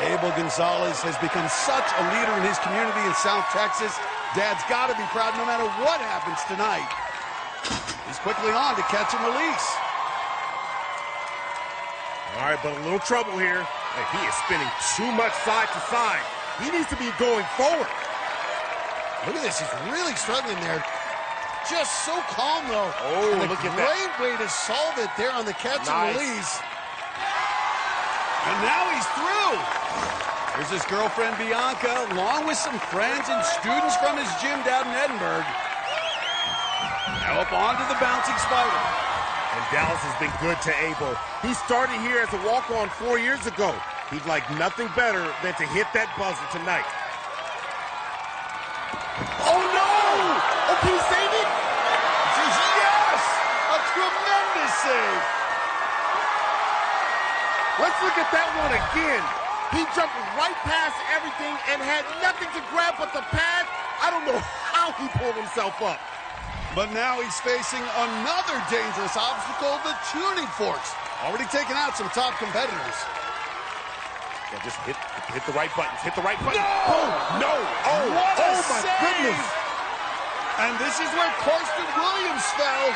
Abel Gonzalez has become such a leader in his community in South Texas. Dad's got to be proud no matter what happens tonight. He's quickly on to catch and release. All right, but a little trouble here. Hey, he is spinning too much side to side. He needs to be going forward. Look at this. He's really struggling there. Just so calm, though. Oh, and look at that. Great way to solve it there on the catch and release. And now he's through. Here's his girlfriend, Bianca, along with some friends and students from his gym down in Edinburgh. Now up onto the bouncing spider. And Dallas has been good to Abel. He started here as a walk-on 4 years ago. He'd like nothing better than to hit that buzzer tonight. Oh, no! Oh, can he save it? Yes! A tremendous save. Let's look at that one again. He jumped right past everything and had nothing to grab but the pad. I don't know how he pulled himself up. But now he's facing another dangerous obstacle, the tuning forks. Already taken out some top competitors. Yeah, just hit the right buttons. Hit the right buttons. No! Boom! No! Oh, what a my save! goodness! And this is where Karsten Williams fell.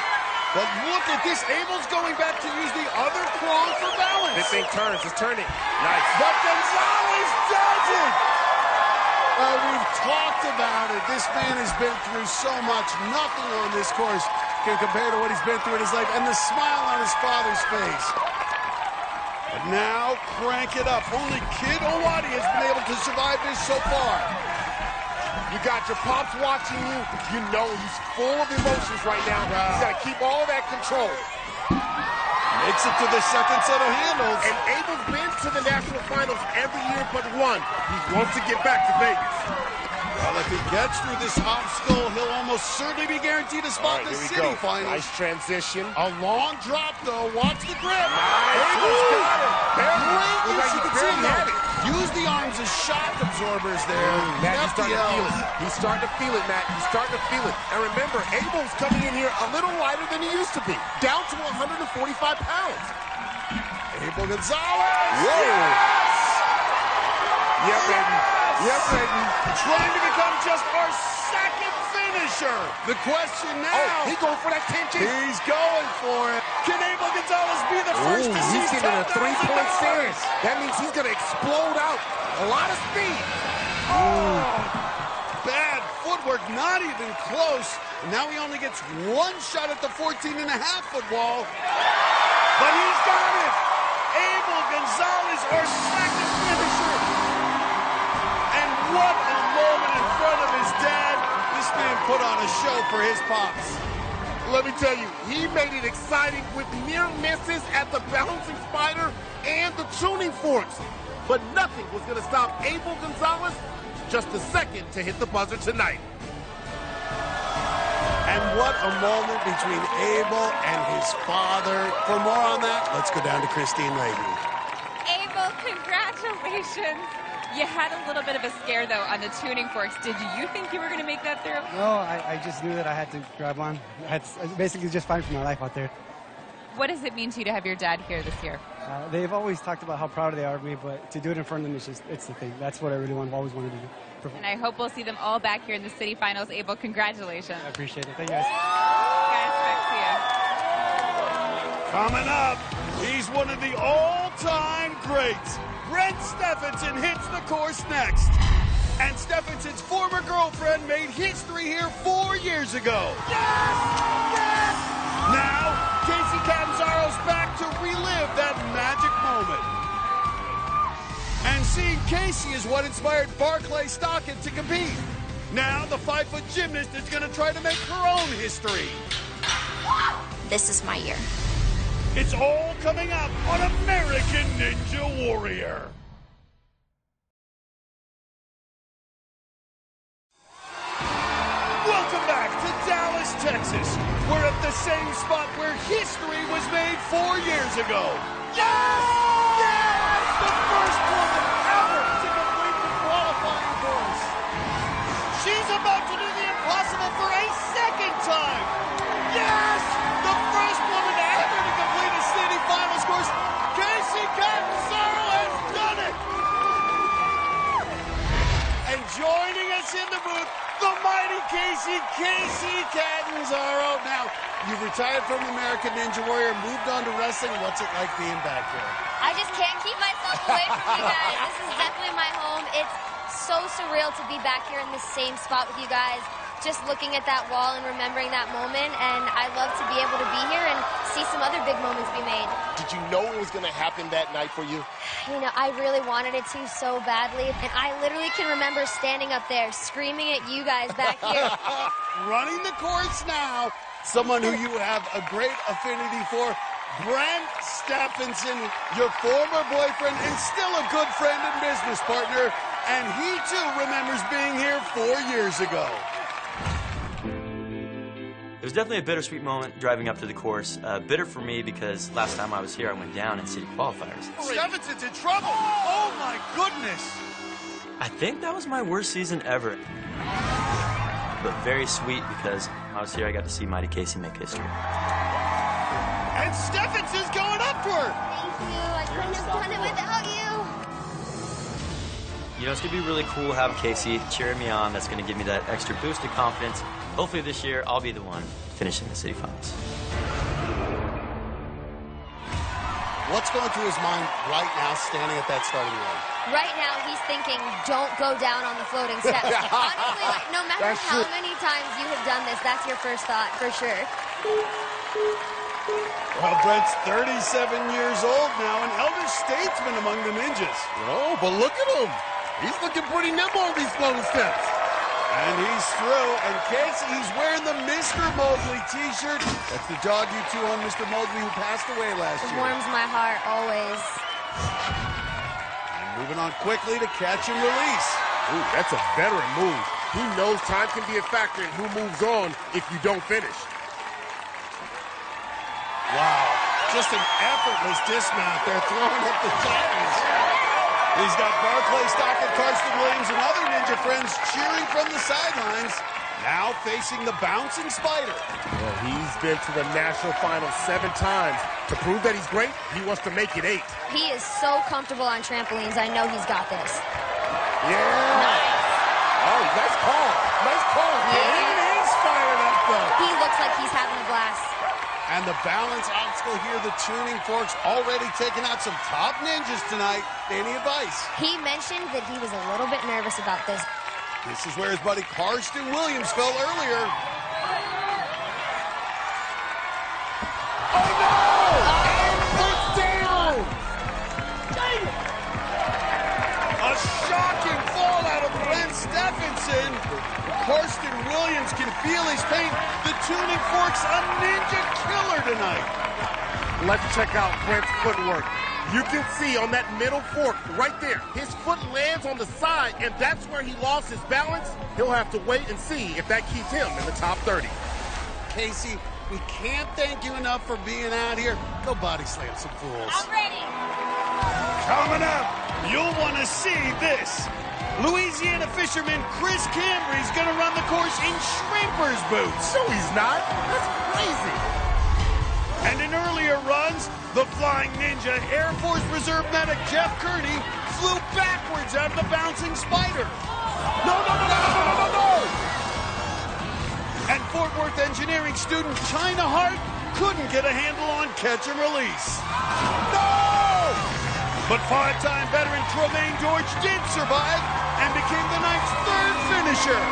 But look at this. Abel's going back to use the other prong for balance. This thing turns. It's turning. Nice. But Gonzalez does it! We've talked about it. This man has been through so much. Nothing on this course can compare to what he's been through in his life. And the smile on his father's face. But now, crank it up. Only Kid Owati has been able to survive this so far. You got your pops watching you. You know he's full of emotions right now. Wow. He's got to keep all that control. Makes it to the second set of handles. And Abel's been to the national finals every year but one. He wants to get back to Vegas. Well, if he gets through this obstacle, he'll almost certainly be guaranteed a spot in the city finals. Nice transition. A long drop, though. Watch the grip. Nice. Abel's got it. Barely. Great use you can see had it. Use the arms as shock absorbers there. Matt, he's starting to feel it. He's starting to feel it, Matt. He's starting to feel it. And remember, Abel's coming in here a little lighter than he used to be. Down to 145 pounds. Abel Gonzalez. Whoa. Yes! Yeah, baby. Yeah, baby. Trying to become just our second finisher. The question now. Oh, he's going for that 10G. He's going for it. Can Abel Gonzalez be the first to see he's getting a 3-point series. $10,000? That means he's going to explode out. A lot of speed. Oh, bad footwork, not even close. And now he only gets one shot at the 14.5-foot wall. But he's got it. Abel Gonzalez, our second finisher. And what a moment in front of his dad. This man put on a show for his pops. Let me tell you, he made it exciting with near misses at the bouncing spider and the tuning forks. But nothing was going to stop Abel Gonzalez. Just a second to hit the buzzer tonight. And what a moment between Abel and his father. For more on that, let's go down to Christine Leahy. Abel, congratulations. You had a little bit of a scare, though, on the tuning forks. Did you think you were going to make that through? No, I just knew that I had to grab one. It's basically just fighting for my life out there. What does it mean to you to have your dad here this year? They've always talked about how proud they are of me, but to do it in front of them, it's the thing. That's what I really always wanted to do. And I hope we'll see them all back here in the city finals. Abel, congratulations. I appreciate it. Thank you, guys. Guys, back to you. Coming up, he's one of the all-time greats. Brent Stephenson hits the course next. And Stephenson's former girlfriend made history here 4 years ago. Yes! Yes! Now, Casey Catanzaro's back to relive that magic moment. And seeing Casey is what inspired Barclay Stockton to compete. Now, the 5-foot gymnast is going to try to make her own history. This is my year. It's all coming up on American Ninja Warrior. Welcome back to Dallas, Texas. We're at the same spot where history was made 4 years ago. Yes! Yes! The first woman ever to complete the qualifying course. She's about to do the impossible for a second time. Yes! The first woman ever to complete a city finals course. Casey Catanzaro has done it. And joining us in the booth, the mighty Casey Catanzaro. Now, you've retired from American Ninja Warrior, moved on to wrestling. What's it like being back here? I just can't keep myself away from you guys. This is definitely my home. It's so surreal to be back here in the same spot with you guys. just looking at that wall and remembering that moment, and I love to be able to be here and see some other big moments be made. Did you know it was going to happen that night for you? You know, I really wanted it to so badly, and I literally can remember standing up there screaming at you guys back here. Running the course now, someone who you have a great affinity for, Brent Stephenson, your former boyfriend and still a good friend and business partner, and he too remembers being here 4 years ago. It was definitely a bittersweet moment driving up to the course. Bitter for me because last time I was here, I went down in city qualifiers. Stephenson's in trouble. Oh, my goodness. I think that was my worst season ever. But very sweet because when I was here, I got to see Mighty Casey make history. And Stephenson's going up for her. Thank you. I couldn't have done it without you. You know, it's going to be really cool having Casey cheering me on. That's going to give me that extra boost of confidence. Hopefully this year, I'll be the one finishing the city finals. What's going through his mind right now standing at that starting line? Right now, he's thinking, don't go down on the floating steps. Honestly, like, no matter how many times you have done this, that's your first thought, for sure. Well, Brent's 37 years old now, an elder statesman among the ninjas. Oh, but look at him. He's looking pretty nimble on these floating steps. And he's through. And Casey, he's wearing the Mr. Mosley t-shirt. That's the dog you two own, Mr. Mosley, who passed away last It year. warms my heart, always. And moving on quickly to catch and release. Ooh, that's a veteran move. He knows time can be a factor in who moves on if you don't finish. Wow, just an effortless dismount there, throwing up the Titans. He's got Barclay Stockett, Karsten Williams, and other ninja friends cheering from the sidelines. Now facing the bouncing spider. Well, he's been to the national finals 7 times. To prove that he's great, he wants to make it 8. He is so comfortable on trampolines. I know he's got this. Yeah. Nice. Oh, nice call. Nice call. Yeah. He is fired up, though. He looks like he's having a blast. And the balance obstacle here, the tuning forks, already taking out some top ninjas tonight. Any advice? He mentioned that he was a little bit nervous about this. This is where his buddy Karsten Williams fell earlier. Oh, no! And puts down! A shocking fall out of Brent Stephenson. Karsten Williams can feel his pain. The tuning fork's a ninja killer tonight. Let's check out Brent's footwork. You can see on that middle fork right there, his foot lands on the side, and that's where he lost his balance. He'll have to wait and see if that keeps him in the top 30. Casey, we can't thank you enough for being out here. Go body slam some fools. I'm ready. Coming up, you'll want to see this. Louisiana fisherman Chris Cambry's going to run the course in shrimper's boots. No, he's not. That's crazy. And in earlier runs, the Flying Ninja Air Force Reserve medic Jeff Kearney flew backwards out of the bouncing spider. No, no, no, no, no, no, no, no! And Fort Worth engineering student China Hart couldn't get a handle on catch and release. No! But 5-time veteran Tremaine George did survive and became the night's 3rd finisher.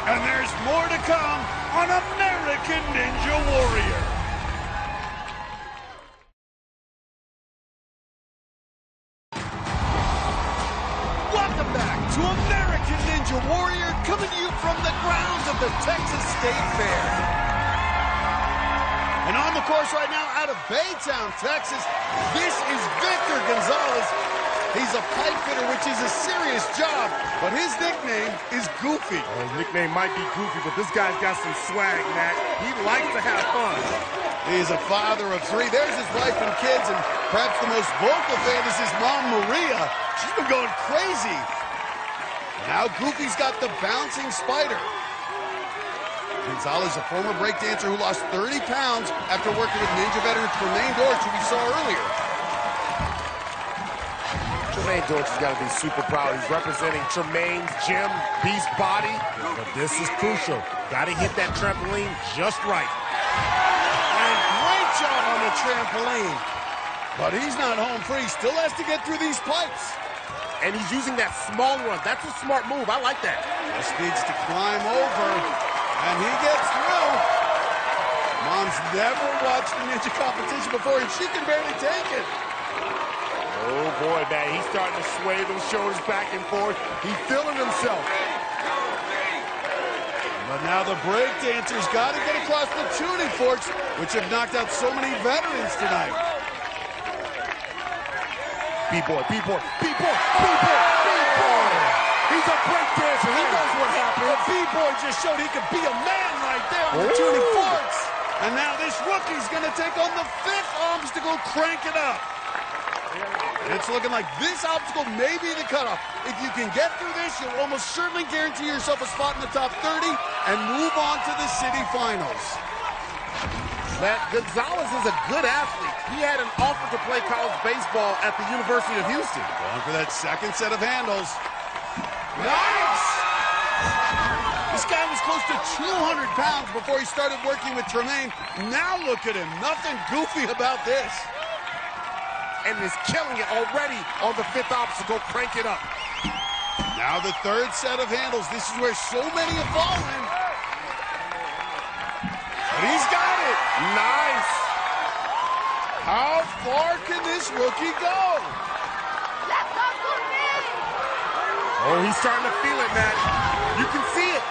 And there's more to come on American Ninja Warrior. Welcome back to American Ninja Warrior, coming to you from the grounds of the Texas State Fair. And on the course right now out of Baytown, Texas, this is Victor Gonzalez. He's a pipe fitter, which is a serious job, but his nickname is Goofy. His nickname might be Goofy, but this guy's got some swag, Matt. He likes to have fun. He's a father of 3. There's his wife and kids, and perhaps the most vocal fan is his mom, Maria. She's been going crazy. Now Goofy's got the bouncing spider. Gonzalez, a former breakdancer who lost 30 pounds after working with Ninja veteran Tremaine George, who we saw earlier. Tremaine George has got to be super proud. He's representing Tremaine's gym, beast body. But this is crucial. Got to hit that trampoline just right. And great job on the trampoline. But he's not home free. Still has to get through these pipes. and he's using that small run. That's a smart move. I like that. Just needs to climb over, and he gets through. Mom's never watched a ninja competition before, and she can barely take it. Oh, boy, man. He's starting to sway those shoulders back and forth. He's feeling himself. But now the break dancers got to get across the tuning forks, which have knocked out so many veterans tonight. B-boy, B-boy, B-boy, B-boy, B-boy. He's a break dancer. He knows what happened. The B-boy just showed he could be a man right there on the tuning forks. And now this rookie's going to take on the 5th obstacle, crank it up. It's looking like this obstacle may be the cutoff. If you can get through this, you'll almost certainly guarantee yourself a spot in the top 30 and move on to the city finals. Matt, Gonzalez is a good athlete. He had an offer to play college baseball at the University of Houston. Going for that second set of handles. Nice! This guy was close to 200 pounds before he started working with Tremaine. Now look at him. Nothing goofy about this. And is killing it already on the 5th obstacle. Crank it up. Now the 3rd set of handles. This is where so many have fallen. But he's got it. Nice. How far can this rookie go? Oh, he's starting to feel it, Matt. You can see it.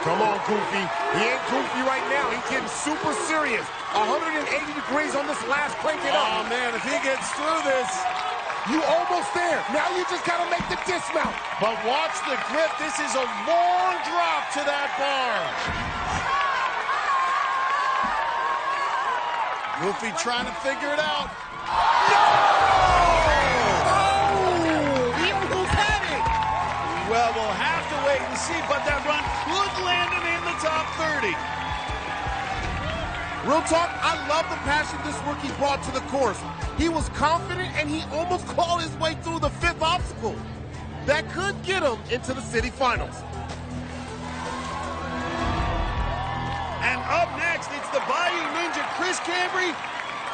Come on, Goofy. He ain't goofy right now. He's getting super serious. 180 degrees on this last crank it up. Oh, man, if he gets through this. You almost there. Now you just got to make the dismount. But watch the grip. This is a long drop to that bar. Goofy trying to figure it out. No! Oh! He almost had it. Well, we'll have to wait and see, but that run could land him in the top 30. Real talk, I love the passion this rookie brought to the course. He was confident, and he almost clawed his way through the 5th obstacle. That could get him into the city finals. And up next, it's the Bayou Ninja Chris Cambry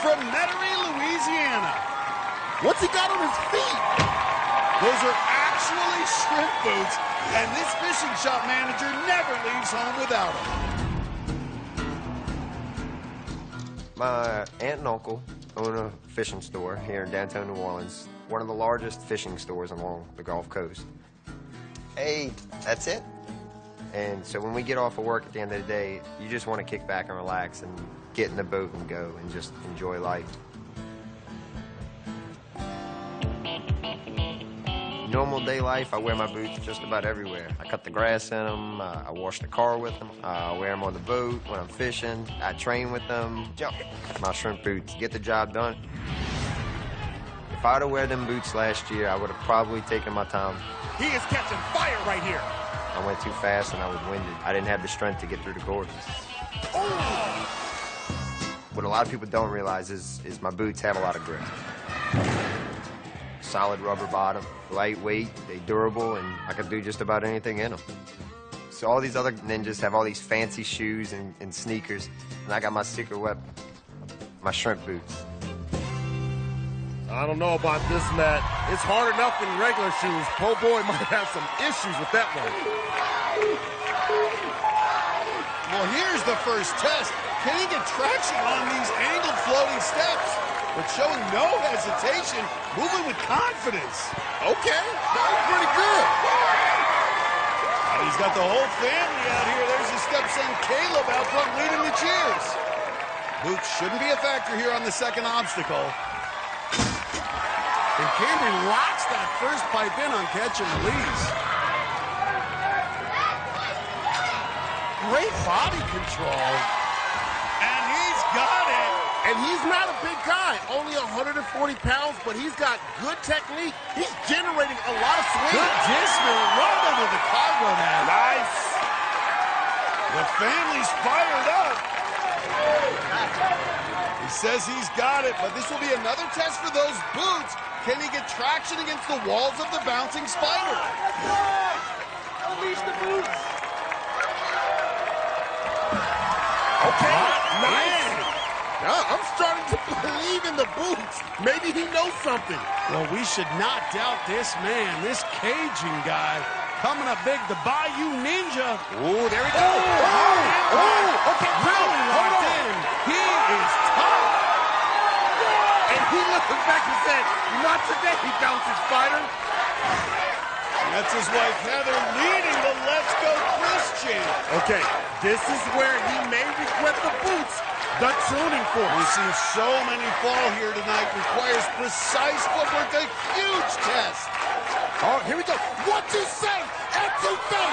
from Metairie, Louisiana. What's he got on his feet? Those are actually shrimp boots, and this fishing shop manager never leaves home without them. My aunt and uncle own a fishing store here in downtown New Orleans, one of the largest fishing stores along the Gulf Coast. Hey, that's it? And so when we get off of work at the end of the day, you just want to kick back and relax and get in the boat and go and just enjoy life. Normal day life, I wear my boots just about everywhere. I cut the grass in them, I wash the car with them, I wear them on the boat when I'm fishing, I train with them. My shrimp boots get the job done. If I'd have wear them boots last year, I would have probably taken my time. He is catching fire right here. I went too fast and I was winded. I didn't have the strength to get through the course. Oh. What a lot of people don't realize is my boots have a lot of grip. Solid rubber bottom, lightweight, they durable, and I can do just about anything in them. So all these other ninjas have all these fancy shoes and sneakers, and I got my secret weapon, my shrimp boots. I don't know about this, Matt. It's hard enough in regular shoes. Po' boy might have some issues with that one. Well, here's the first test. Can he get traction on these angled floating steps? But showing no hesitation, moving with confidence. Okay, that was pretty good. And he's got the whole family out here. There's his stepson Caleb out front leading the cheers. Boots shouldn't be a factor here on the 2nd obstacle. And Cambry locks that first pipe in on catch and release. Great body control. And he's got it. And he's not a big guy, only 140 pounds, but he's got good technique. He's generating a lot of swing. Good dismount right under the cargo now. Nice. The family's fired up. He says he's got it, but this will be another test for those boots. Can he get traction against the walls of the bouncing spider? Unleash the boots. Okay, nice. I'm starting to believe in the boots. Maybe he knows something. Well, we should not doubt this man, this Cajun guy. Coming up big, the Bayou Ninja. Oh, there he goes. Okay, really locked in. He is tough. And he looked back and said, not today, Bounces fighter. That's his wife, Heather, leading the Let's Go Christian. Okay, this is where he may regret the boots. The tuning fork. We've seen so many fall here tonight. Requires precise footwork, a huge test. Oh, here we go. What you say? Etouffee.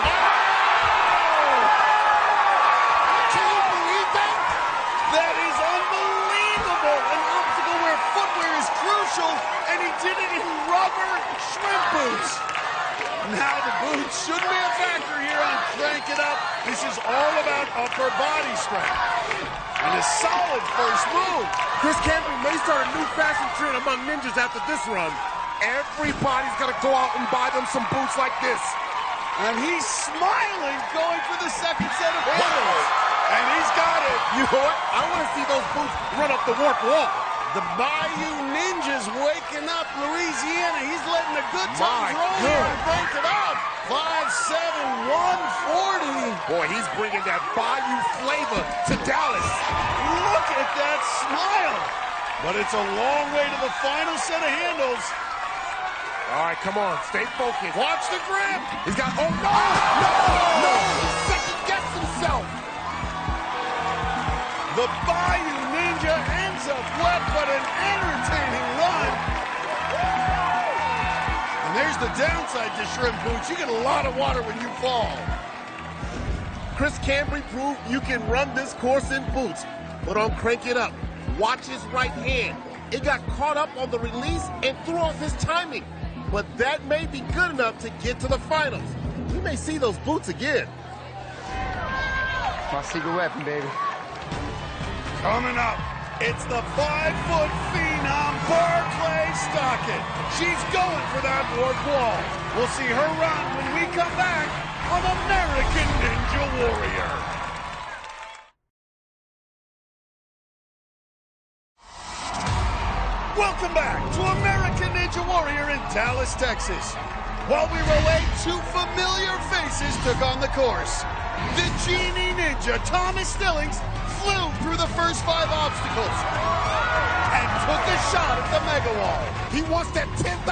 Can you believe that? That is unbelievable. An obstacle where footwear is crucial, and he did it in rubber shrimp boots. Now the boots shouldn't be a factor here on Crank It Up. This is all about upper body strength. And a solid first move. Chris Camberry may start a new fashion trend among ninjas after this run. Everybody's gonna go out and buy them some boots like this. And he's smiling, going for the second set of handles. And he's got it. You know what? I want to see those boots run up the warp wall. The Bayou Ninja's waking up Louisiana. He's letting the good times roll here and Crank It Up. 5'7", 140. Boy, he's bringing that Bayou flavor to Dallas. Look at that smile. But it's a long way to the final set of handles. All right, come on, stay focused. Watch the grip. He's got, oh no, no, he second-guessed himself. The Bayou Ninja ends up wet, but an entertaining run. And there's the downside to shrimp boots. You get a lot of water when you fall. Chris Camberry proved you can run this course in boots, but on Crank It Up, watch his right hand. It got caught up on the release and threw off his timing. But that may be good enough to get to the finals. We may see those boots again. My secret weapon, baby. Coming up, it's the 5-foot phenom, Barclay Stockett. She's going for that warp wall. We'll see her run when we come back on American Ninja Warrior. Welcome back to American Ninja Warrior in Dallas, Texas. While we were away, two familiar faces took on the course. The Genie Ninja, Thomas Stillings, flew through the first 5 obstacles and took a shot at the Mega Wall. He wants that $10,000!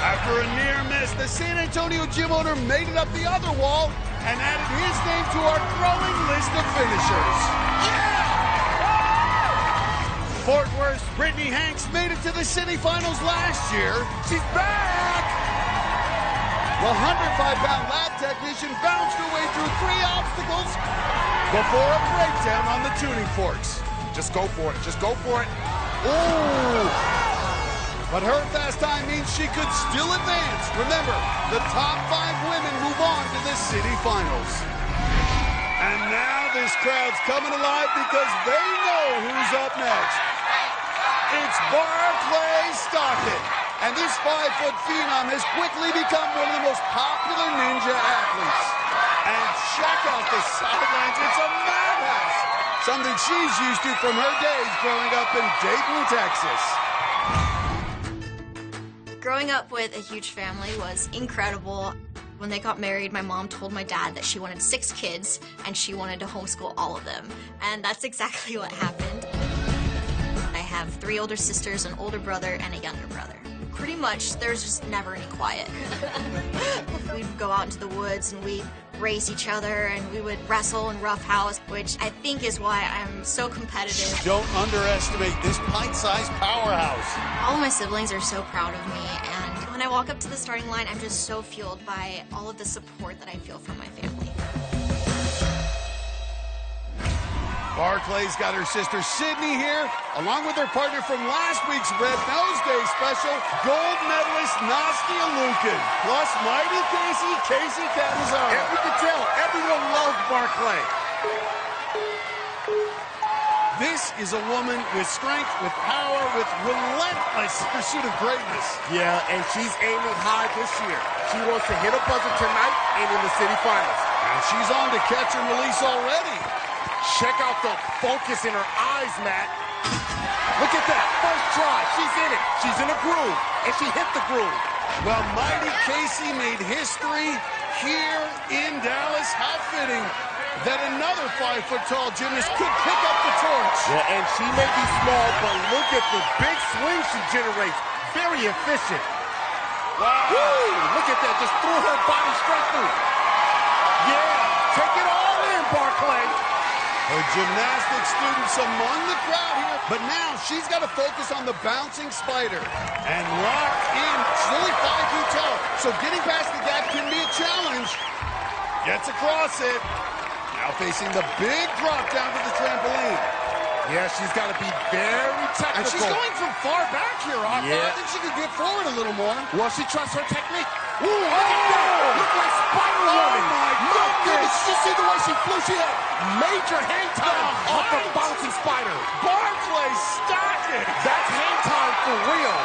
After a near miss, the San Antonio gym owner made it up the other wall and added his name to our growing list of finishers. Fort Worth's Brittany Hanks made it to the city finals last year. She's back! The 105-pound lab technician bounced her way through 3 obstacles before a breakdown on the tuning forks. Just go for it. Just go for it. Ooh! But her fast time means she could still advance. Remember, the top 5 women move on to the city finals. And now this crowd's coming alive because they know who's up next. It's Barclay Stockett. And this 5-foot phenom has quickly become one of the most popular ninja athletes. And check out the sidelines. It's a madhouse. Something she's used to from her days growing up in Dayton, Texas. Growing up with a huge family was incredible. When they got married, my mom told my dad that she wanted 6 kids and she wanted to homeschool all of them. And that's exactly what happened. I have 3 older sisters, an older brother, and a younger brother. Pretty much, there's just never any quiet. We'd go out into the woods and we'd race each other and we would wrestle and roughhouse, which I think is why I'm so competitive. Don't underestimate this pint-sized powerhouse. All of my siblings are so proud of me, and when I walk up to the starting line, I'm just so fueled by all of the support that I feel from my family. Barclay's got her sister Sydney here, along with her partner from last week's Red Nose Day special, gold medalist Nastia Lukin, plus mighty Casey Catanzaro. And we can tell everyone loves Barclay. This is a woman with strength, with power, with relentless pursuit of greatness. Yeah, and she's aiming high this year. She wants to hit a buzzer tonight and in the city finals. And she's on to catch and release already. Check out the focus in her eyes, Matt. Look at that, first try, she's in it. She's in a groove, and she hit the groove. Well, Mighty Casey made history here in Dallas. How fitting that another 5-foot-tall gymnast could pick up the torch. Yeah, and she may be small, but look at the big swing she generates. Very efficient. Wow. Woo! Look at that, just threw her body straight through. Yeah, take it all in, Barclay. Her gymnastics students among the crowd here, but now she's got to focus on the bouncing spider and lock in. She's only 5 feet tall, so getting past the gap can be a challenge. Gets across it. Now facing the big drop down to the trampoline. Yeah, she's got to be very technical. And she's going from far back here, Arpa. Yeah. I think she could get forward a little more. Well, she trusts her technique. Ooh, look at that. Look like Spider-Woman. My goodness, did you see the way she flew? She had major hang time off the bouncing spider. Barclay Stockton. That's hang time for real.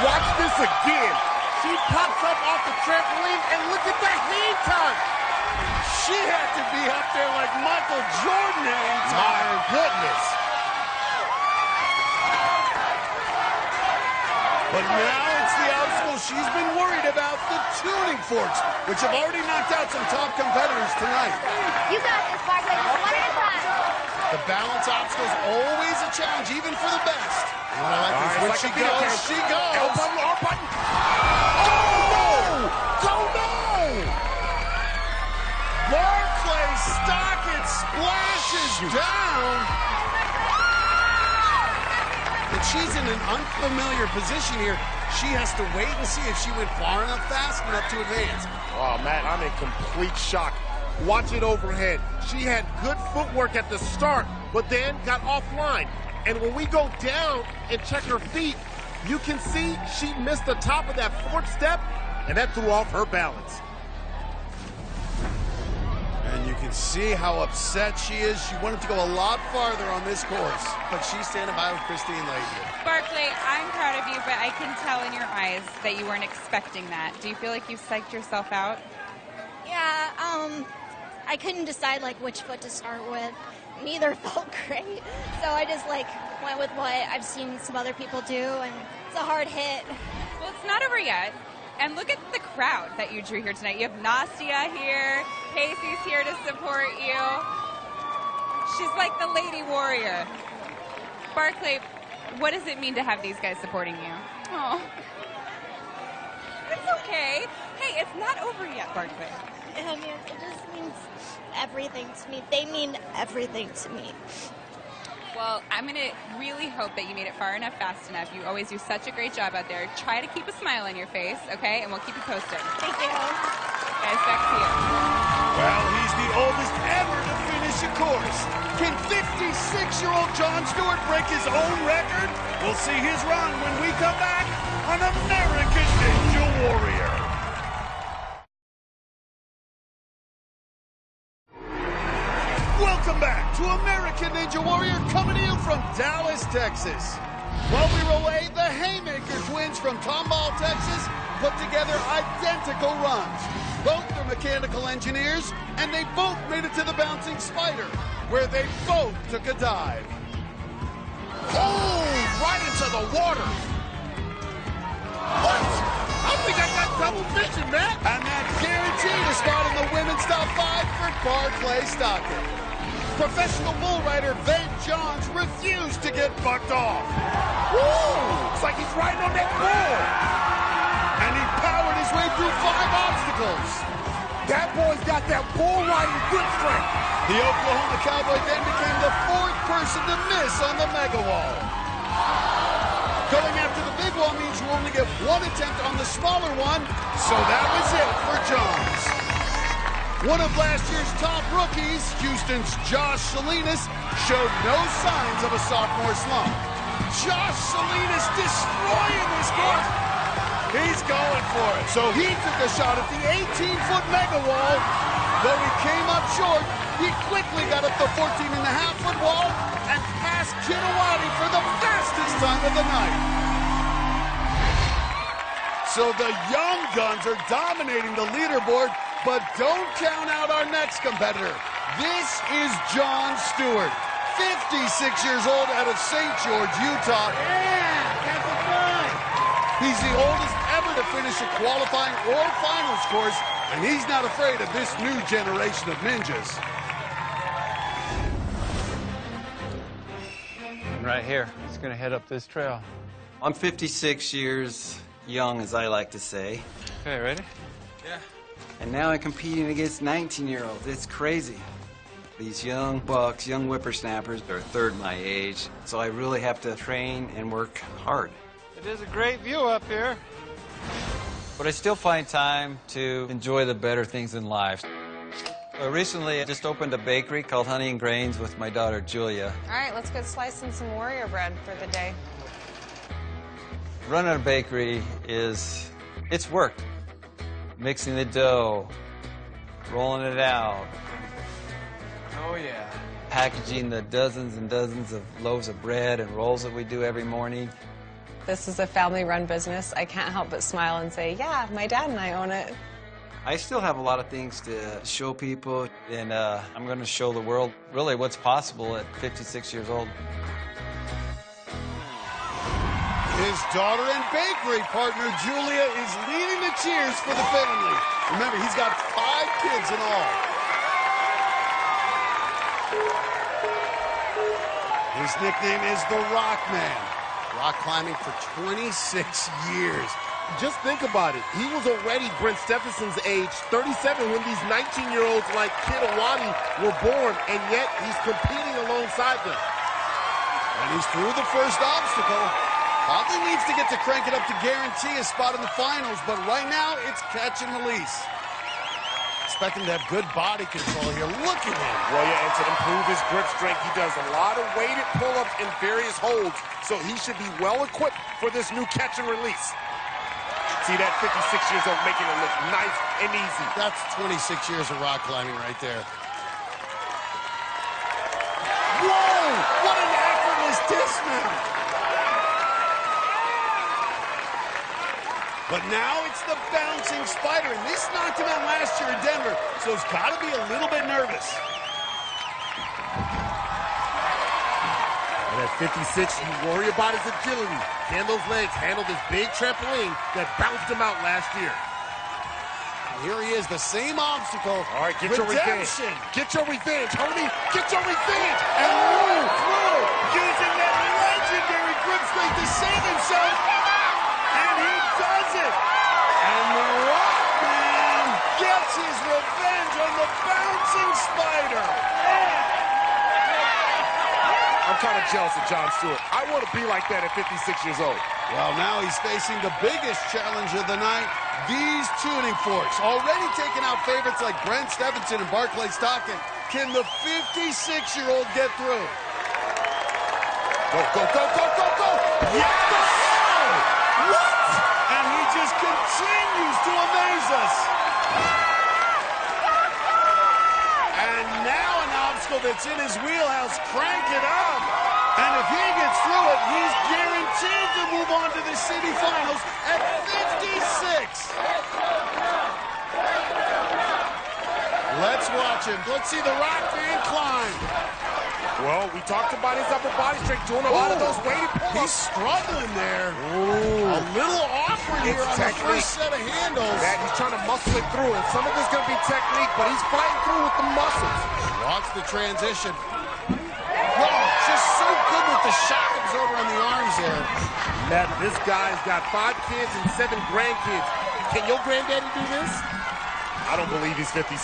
Watch this again. She pops up off the trampoline, and look at that hang time. She had to be up there like Michael Jordan hang time. My goodness. But now it's the obstacle she's been worried about, the tuning forks, which have already knocked out some top competitors tonight. You got this, Barclay. Just one at a time. The balance obstacle is always a challenge, even for the best. And what I like is when she goes, she goes. L button, R button. Oh, no! Oh, no! Barclay Stockton splashes down. And she's in an unfamiliar position here. She has to wait and see if she went far enough fast enough to advance. Oh, Matt, I'm in complete shock. Watch it overhead. She had good footwork at the start, but then got offline. And when we go down and check her feet, you can see she missed the top of that fourth step, and that threw off her balance. And you can see how upset she is. She wanted to go a lot farther on this course, but she's standing by with Christine Laettner. Barclay, I'm proud of you, but I can tell in your eyes that you weren't expecting that. Do you feel like you psyched yourself out? Yeah, I couldn't decide like which foot to start with. Neither felt great. So I just like went with what I've seen some other people do, and it's a hard hit. Well, it's not over yet. And look at the crowd that you drew here tonight. You have Nastia here. Casey's here to support you. She's like the lady warrior. Barclay, what does it mean to have these guys supporting you? Oh, it's okay. Hey, it's not over yet, Barclay. I mean, it just means everything to me. They mean everything to me. Well, I'm going to really hope that you made it far enough, fast enough. You always do such a great job out there. Try to keep a smile on your face, okay? And we'll keep you posted. Thank you. Guys, back to you. Well, he's the oldest ever to finish a course. Can 56-year-old Jon Stewart break his own record? We'll see his run when we come back on American Ninja Warrior. Welcome back to American Ninja Warrior, coming to you from Dallas, Texas. While we were away, the Haymaker twins from Tomball, Texas, put together identical runs. Both are mechanical engineers, and they both made it to the bouncing spider, where they both took a dive. Oh, right into the water. What? I think I got double vision, Matt. And that guaranteed a spot in the women's top 5 for Barclay Stockton. Professional bull rider Vade Johns refused to get bucked off. Woo! It's like he's riding on that bull. And he powered his way through 5 obstacles. That boy's got that bull riding good strength. The Oklahoma Cowboy then became the 4th person to miss on the mega wall. Going after the big wall means you only get 1 attempt on the smaller one, so that was it for Johns. One of last year's top rookies, Houston's Josh Salinas, showed no signs of a sophomore slump. Josh Salinas destroying this course. He's going for it. So he took a shot at the 18-foot mega wall. Though he came up short, he quickly got up the 14.5-foot wall and passed Kinawati for the fastest time of the night. So the young guns are dominating the leaderboard, but don't count out our next competitor. This is Jon Stewart, 56 years old, out of St. George, Utah. He's the oldest ever to finish a qualifying or finals course, and he's not afraid of this new generation of ninjas. I'm right here. He's gonna head up this trail. I'm 56 years young, as I like to say. Okay, ready? Yeah. And now I'm competing against 19-year-olds. It's crazy. These young bucks, young whippersnappers, are a third my age, so I really have to train and work hard. It is a great view up here. But I still find time to enjoy the better things in life. Recently, I just opened a bakery called Honey and Grains with my daughter, Julia. All right, let's get slicing some warrior bread for the day. Running a bakery it's work. Mixing the dough, rolling it out. Oh, yeah. Packaging the dozens and dozens of loaves of bread and rolls that we do every morning. This is a family-run business. I can't help but smile and say, yeah, my dad and I own it. I still have a lot of things to show people, and I'm going to show the world really what's possible at 56 years old. His daughter and bakery partner, Julia, is leading the cheers for the family. Remember, he's got 5 kids in all. His nickname is the Rock Man. Rock climbing for 26 years. Just think about it. He was already Brent Stephenson's age, 37, when these 19-year-olds like Kid Awani were born, and yet he's competing alongside them. And he's through the first obstacle. Probably needs to get to crank it up to guarantee a spot in the finals, but right now it's catch and release. Expect him to have good body control here. Look at him. Well, yeah, and to improve his grip strength, he does a lot of weighted pull-ups in various holds, so he should be well equipped for this new catch and release. See that 56 years old making it look nice and easy. That's 26 years of rock climbing right there. Whoa! What an effortless dismount! But now it's the bouncing spider, and this knocked him out last year in Denver, so he's got to be a little bit nervous. And at 56, you worry about his agility. Can those legs handle this big trampoline that bounced him out last year? Here he is, the same obstacle. All right, get your revenge. Get your revenge, homie. Get your revenge. And roll through, using that legendary grip strength to save himself. And he does it. And the Rock Man gets his revenge on the bouncing spider. I'm kind of jealous of Jon Stewart. I want to be like that at 56 years old. Well, now he's facing the biggest challenge of the night, these tuning forks. Already taking out favorites like Brent Stephenson and Barclay Stockton. Can the 56-year-old get through? Go, go, go, go, go, go! Yes! What? And he just continues to amaze us. And now an obstacle that's in his wheelhouse. Crank it up. And if he gets through it, he's guaranteed to move on to the city finals at 56. Let's watch him. Let's see the Rock Man climb. Well, we talked about his upper body strength, doing a lot of those weighted pull-ups. He's struggling there. A little awkward here on the first set of handles. That he's trying to muscle it through, and some of it's going to be technique, but he's fighting through with the muscles. Watch the transition. Oh, just so good with the shock absorber on the arms there. Matt, this guy's got 5 kids and 7 grandkids. Can your granddaddy do this? I don't believe he's 56.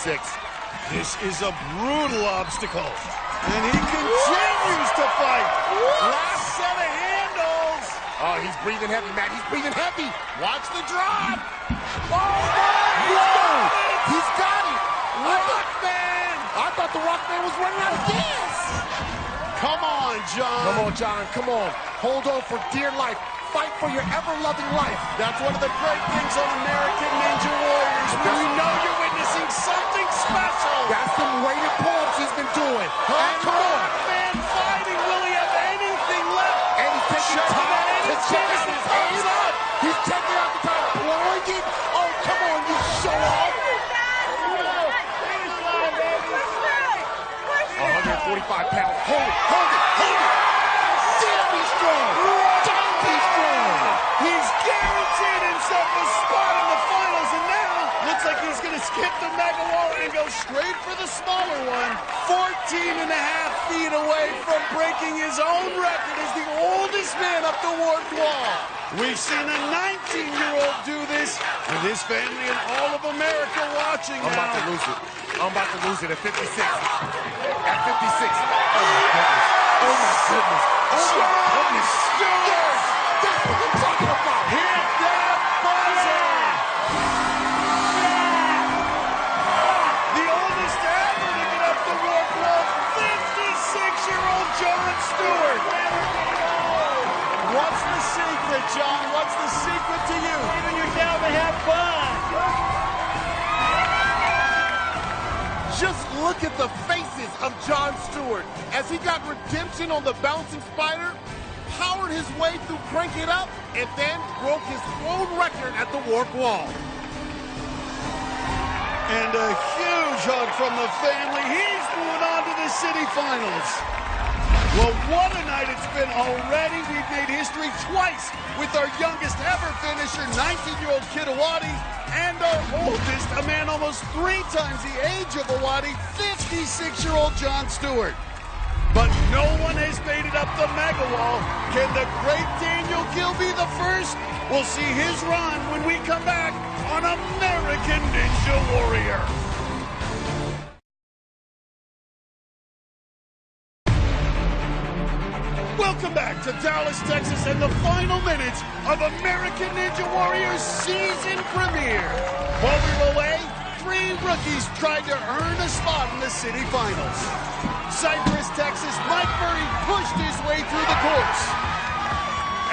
This is a brutal obstacle. And he continues to fight. Last set of handles. Oh, he's breathing heavy, Matt. He's breathing heavy. Watch the drop. Oh, my! He's got it. Rock Man. I thought the Rock Man was running out of gas. Come on, Jon. Come on, Jon. Come on. Hold on for dear life. Fight for your ever-loving life. That's one of the great things on American Ninja Warriors. When you know you're witnessing something special. That's some weighted pull-ups he's been doing. And Rock Man fighting. Will he have anything left? And he's taking time to check his hands up. He's taking out the time, blowing it. Oh, come on, you show off. pound. Hold it, hold it, hold it. Damn, he's strong. Damn, he's strong. He's guaranteed himself a spot in the finals, and now looks like he's going to skip the mega wall and go straight for the smaller one. 14.5 feet away from breaking his own record as the oldest man up the warped wall. We've seen a 19-year-old do this with his family and all of America watching now. I'm about to lose it. I'm about to lose it at 56. At 56. Oh, my goodness. Oh, my goodness. Yes! That's what I'm talking about. Hit that buzzer! The oldest ever to get up the warp wall, 56-year-old Jon Stewart. What's the secret, Jon? What's the secret to you? Even yourself to have fun. Just look at the faces of Jon Stewart as he got redemption on the bouncing spider, powered his way through Crank It Up, and then broke his own record at the warp wall. And a huge hug from the family. He's moving on to the city finals. Well, what a night it's been already. We've made history twice with our youngest ever finisher, 19-year-old Kid Awadi, and our oldest, a man almost 3 times the age of Awadi, 56-year-old Jon Stewart. But no one has made it up the mega wall. Can the great Daniel Gill be the first? We'll see his run when we come back on American Ninja Warrior. Welcome back to Dallas, Texas, and the final minutes of American Ninja Warrior's season premiere. While we were away, 3 rookies tried to earn a spot in the city finals. Cypress, Texas, Mike Murray pushed his way through the course.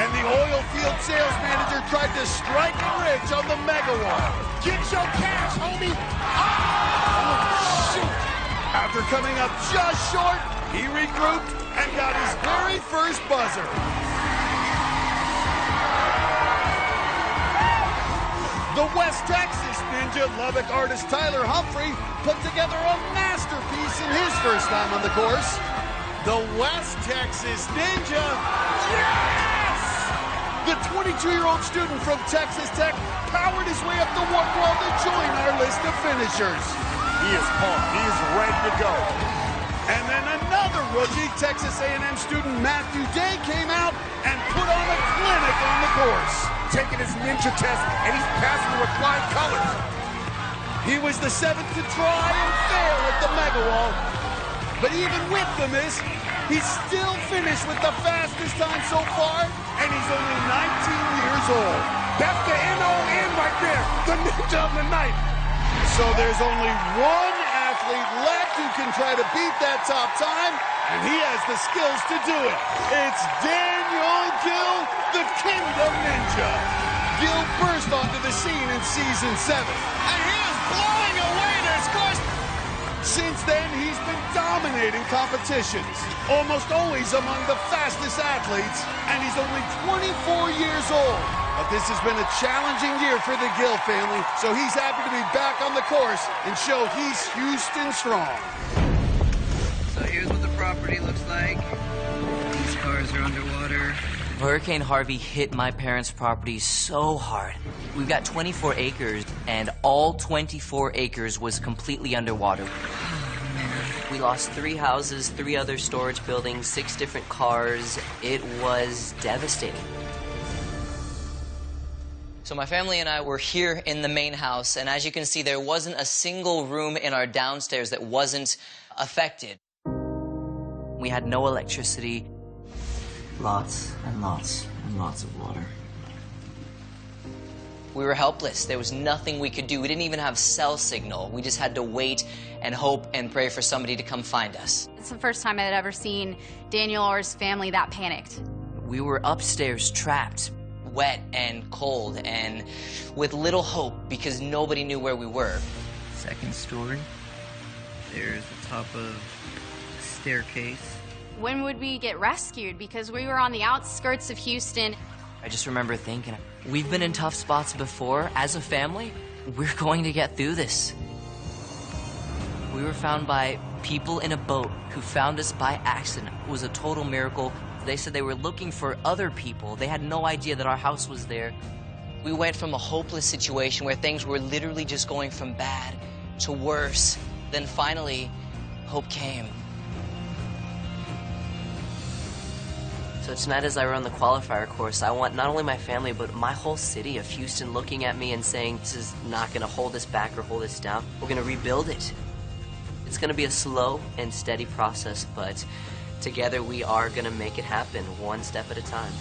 And the oil field sales manager tried to strike it rich on the mega wall. Get your cash, homie! Oh, shoot! After coming up just short, he regrouped and got his very first buzzer. The West Texas Ninja, Lubbock artist Tyler Humphrey, put together a masterpiece in his first time on the course. The West Texas Ninja, yes! The 22-year-old student from Texas Tech powered his way up the warp wall to join our list of finishers. He is pumped. He is ready to go. And then another rookie, Texas A&M student Matthew Day, came out and put on a clinic on the course. Taking his ninja test, and he's passing with flying colors. He was the 7th to try and fail at the mega wall. But even with the miss, he's still finished with the fastest time so far, and he's only 19 years old. That's the N-O-N right there, the ninja of the night. So there's only one athlete left who can try to beat that top time, and he has the skills to do it. It's Daniel Gill, the Kingdom Ninja. Gill burst onto the scene in Season 7. And he is blowing away this course. Since then, he's been dominating competitions, almost always among the fastest athletes, and he's only 24 years old. But this has been a challenging year for the Gill family, so he's happy to be back on the course and show he's Houston strong. So here's what the property looks like. These cars are underwater. Hurricane Harvey hit my parents' property so hard. We've got 24 acres, and all 24 acres was completely underwater. We lost 3 houses, 3 other storage buildings, 6 different cars. It was devastating. So my family and I were here in the main house, and as you can see, there wasn't a single room in our downstairs that wasn't affected. We had no electricity. Lots and lots and lots of water. We were helpless. There was nothing we could do. We didn't even have cell signal. We just had to wait and hope and pray for somebody to come find us. It's the first time I had ever seen Daniel or his family that panicked. We were upstairs trapped, wet and cold, and with little hope because nobody knew where we were. Second story. There's the top of the staircase. When would we get rescued? Because we were on the outskirts of Houston. I just remember thinking, we've been in tough spots before. As a family, we're going to get through this. We were found by People in a boat who found us by accident. It was a total miracle. They said they were looking for other people. They had no idea that our house was there. We went from a hopeless situation where things were literally just going from bad to worse. Then finally, hope came. So tonight as I run the qualifier course, I want not only my family, but my whole city of Houston looking at me and saying, this is not going to hold us back or hold us down. We're going to rebuild it. It's going to be a slow and steady process, but together we are going to make it happen, one step at a time.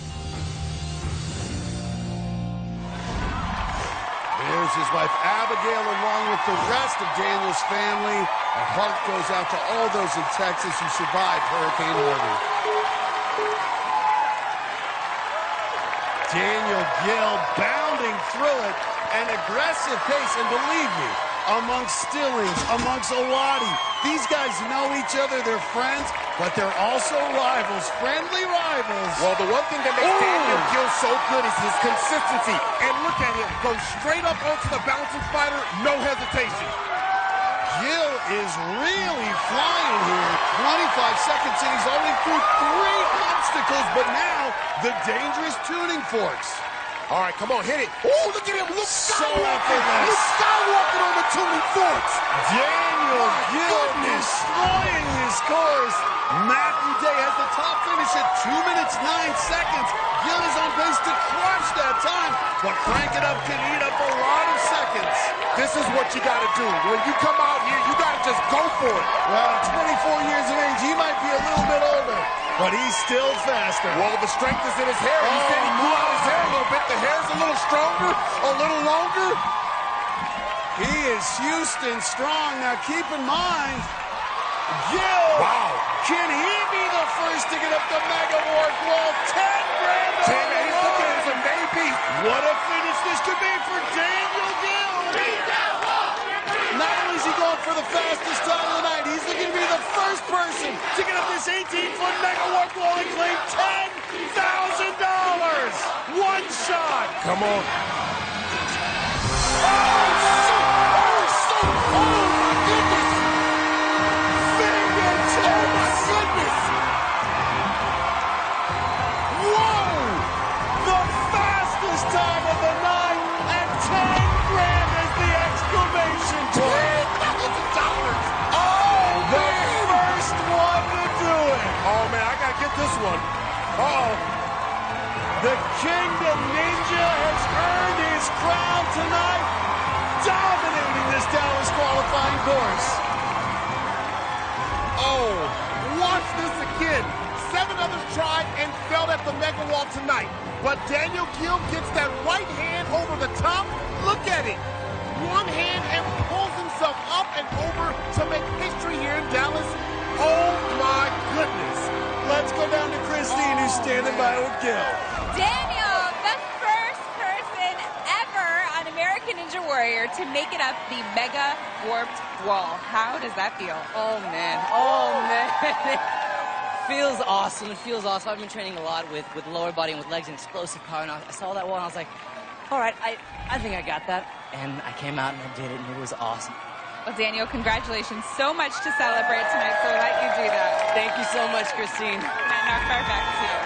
There's his wife, Abigail, along with the rest of Daniel's family. Our heart goes out to all those in Texas who survived Hurricane Harvey. Daniel Gill bounding through it, an aggressive pace, and believe me, amongst Stillings, amongst Owati, these guys know each other, they're friends, but they're also rivals, friendly rivals. Well, the one thing that makes Daniel Gill so good is his consistency. And look at him, go straight up onto the bouncing spider, no hesitation. Gill is really flying here. 25 seconds in, he's already through 3 obstacles, but now the dangerous tuning forks. All right, come on, hit it. Oh, look at him, look Skywalker. Effortless. Look Skywalker on the tuning forks. Daniel Gill destroying his course. Matthew Day has the top finish at 2 minutes 9 seconds. Gill is on pace to crush that time, but Crank It Up can eat up a lot of seconds. This is what you got to do. When you come out here, you got to just go for it. Well, 24 years of age, he might be a little bit older, but he's still faster. Well, the strength is in his hair. He said he grew out his hair a little bit. The hair's a little stronger, a little longer. He is Houston strong. Now, keep in mind, Gill, can he be the first to get up the Mega Ward wall? 10 grand on the line. He's maybe. What a finish this could be for Daniel Gill. Not only is he going for the fastest time of the night, he's looking to be the first person to get up this 18-foot Mega Ward wall and claim $10,000. One shot. Come on. This one. The Kingdom Ninja has earned his crown tonight, dominating this Dallas qualifying course. Oh, watch this again. 7 others tried and failed at the Mega Wall tonight, but Daniel Gill gets that right hand over the top. Look at it. One hand and pulls himself up and over to make history here in Dallas. Oh my goodness. Let's go down to Christine, who's standing by with Gill. Daniel, the first person ever on American Ninja Warrior to make it up the Mega Warped Wall. How does that feel? Oh, man. Feels awesome. It feels awesome. I've been training a lot with lower body and with legs and explosive power, and I saw that wall, and I was like, all right, I think I got that. And I came out and I did it, and it was awesome. Well, Daniel, congratulations. So much to celebrate tonight, so we'll let you do that. Thank you so much, Christine. Matt Narfar, back to you.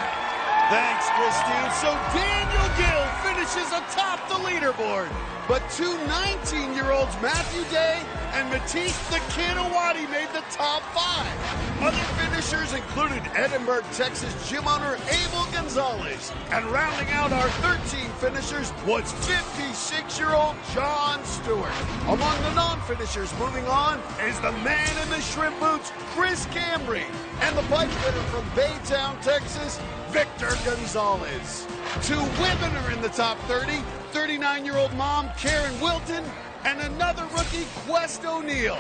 Thanks, Christine. So Daniel Gill finishes atop the leaderboard. But 2 19-year-olds, Matthew Day and Matisse the Kid Owati, made the top 5. Other finishers included Edinburgh, Texas gym owner Abel Gonzalez. And rounding out our 13 finishers was 56-year-old John Stewart. Among the non-finishers moving on is the man in the shrimp boots, Chris Cambry. And the bike winner from Baytown, Texas, Victor Gonzalez. 2 women are in the top 30. 39-year-old mom, Karen Wilton, and another rookie, Quest O'Neill.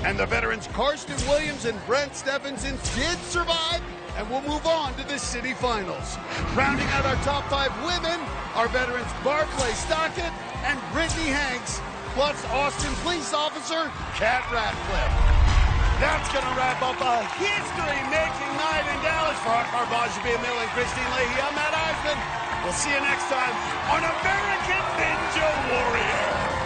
And the veterans Karsten Williams and Brent Stephenson did survive and will move on to the city finals. Rounding out our top 5 women are veterans Barclay Stockett and Brittany Hanks, plus Austin police officer Kat Ratcliffe. That's going to wrap up a history-making night in Dallas. For Akbar Bajabi-Mil and Christine Leahy, I'm Matt Eisman. We'll see you next time on American Ninja Warrior.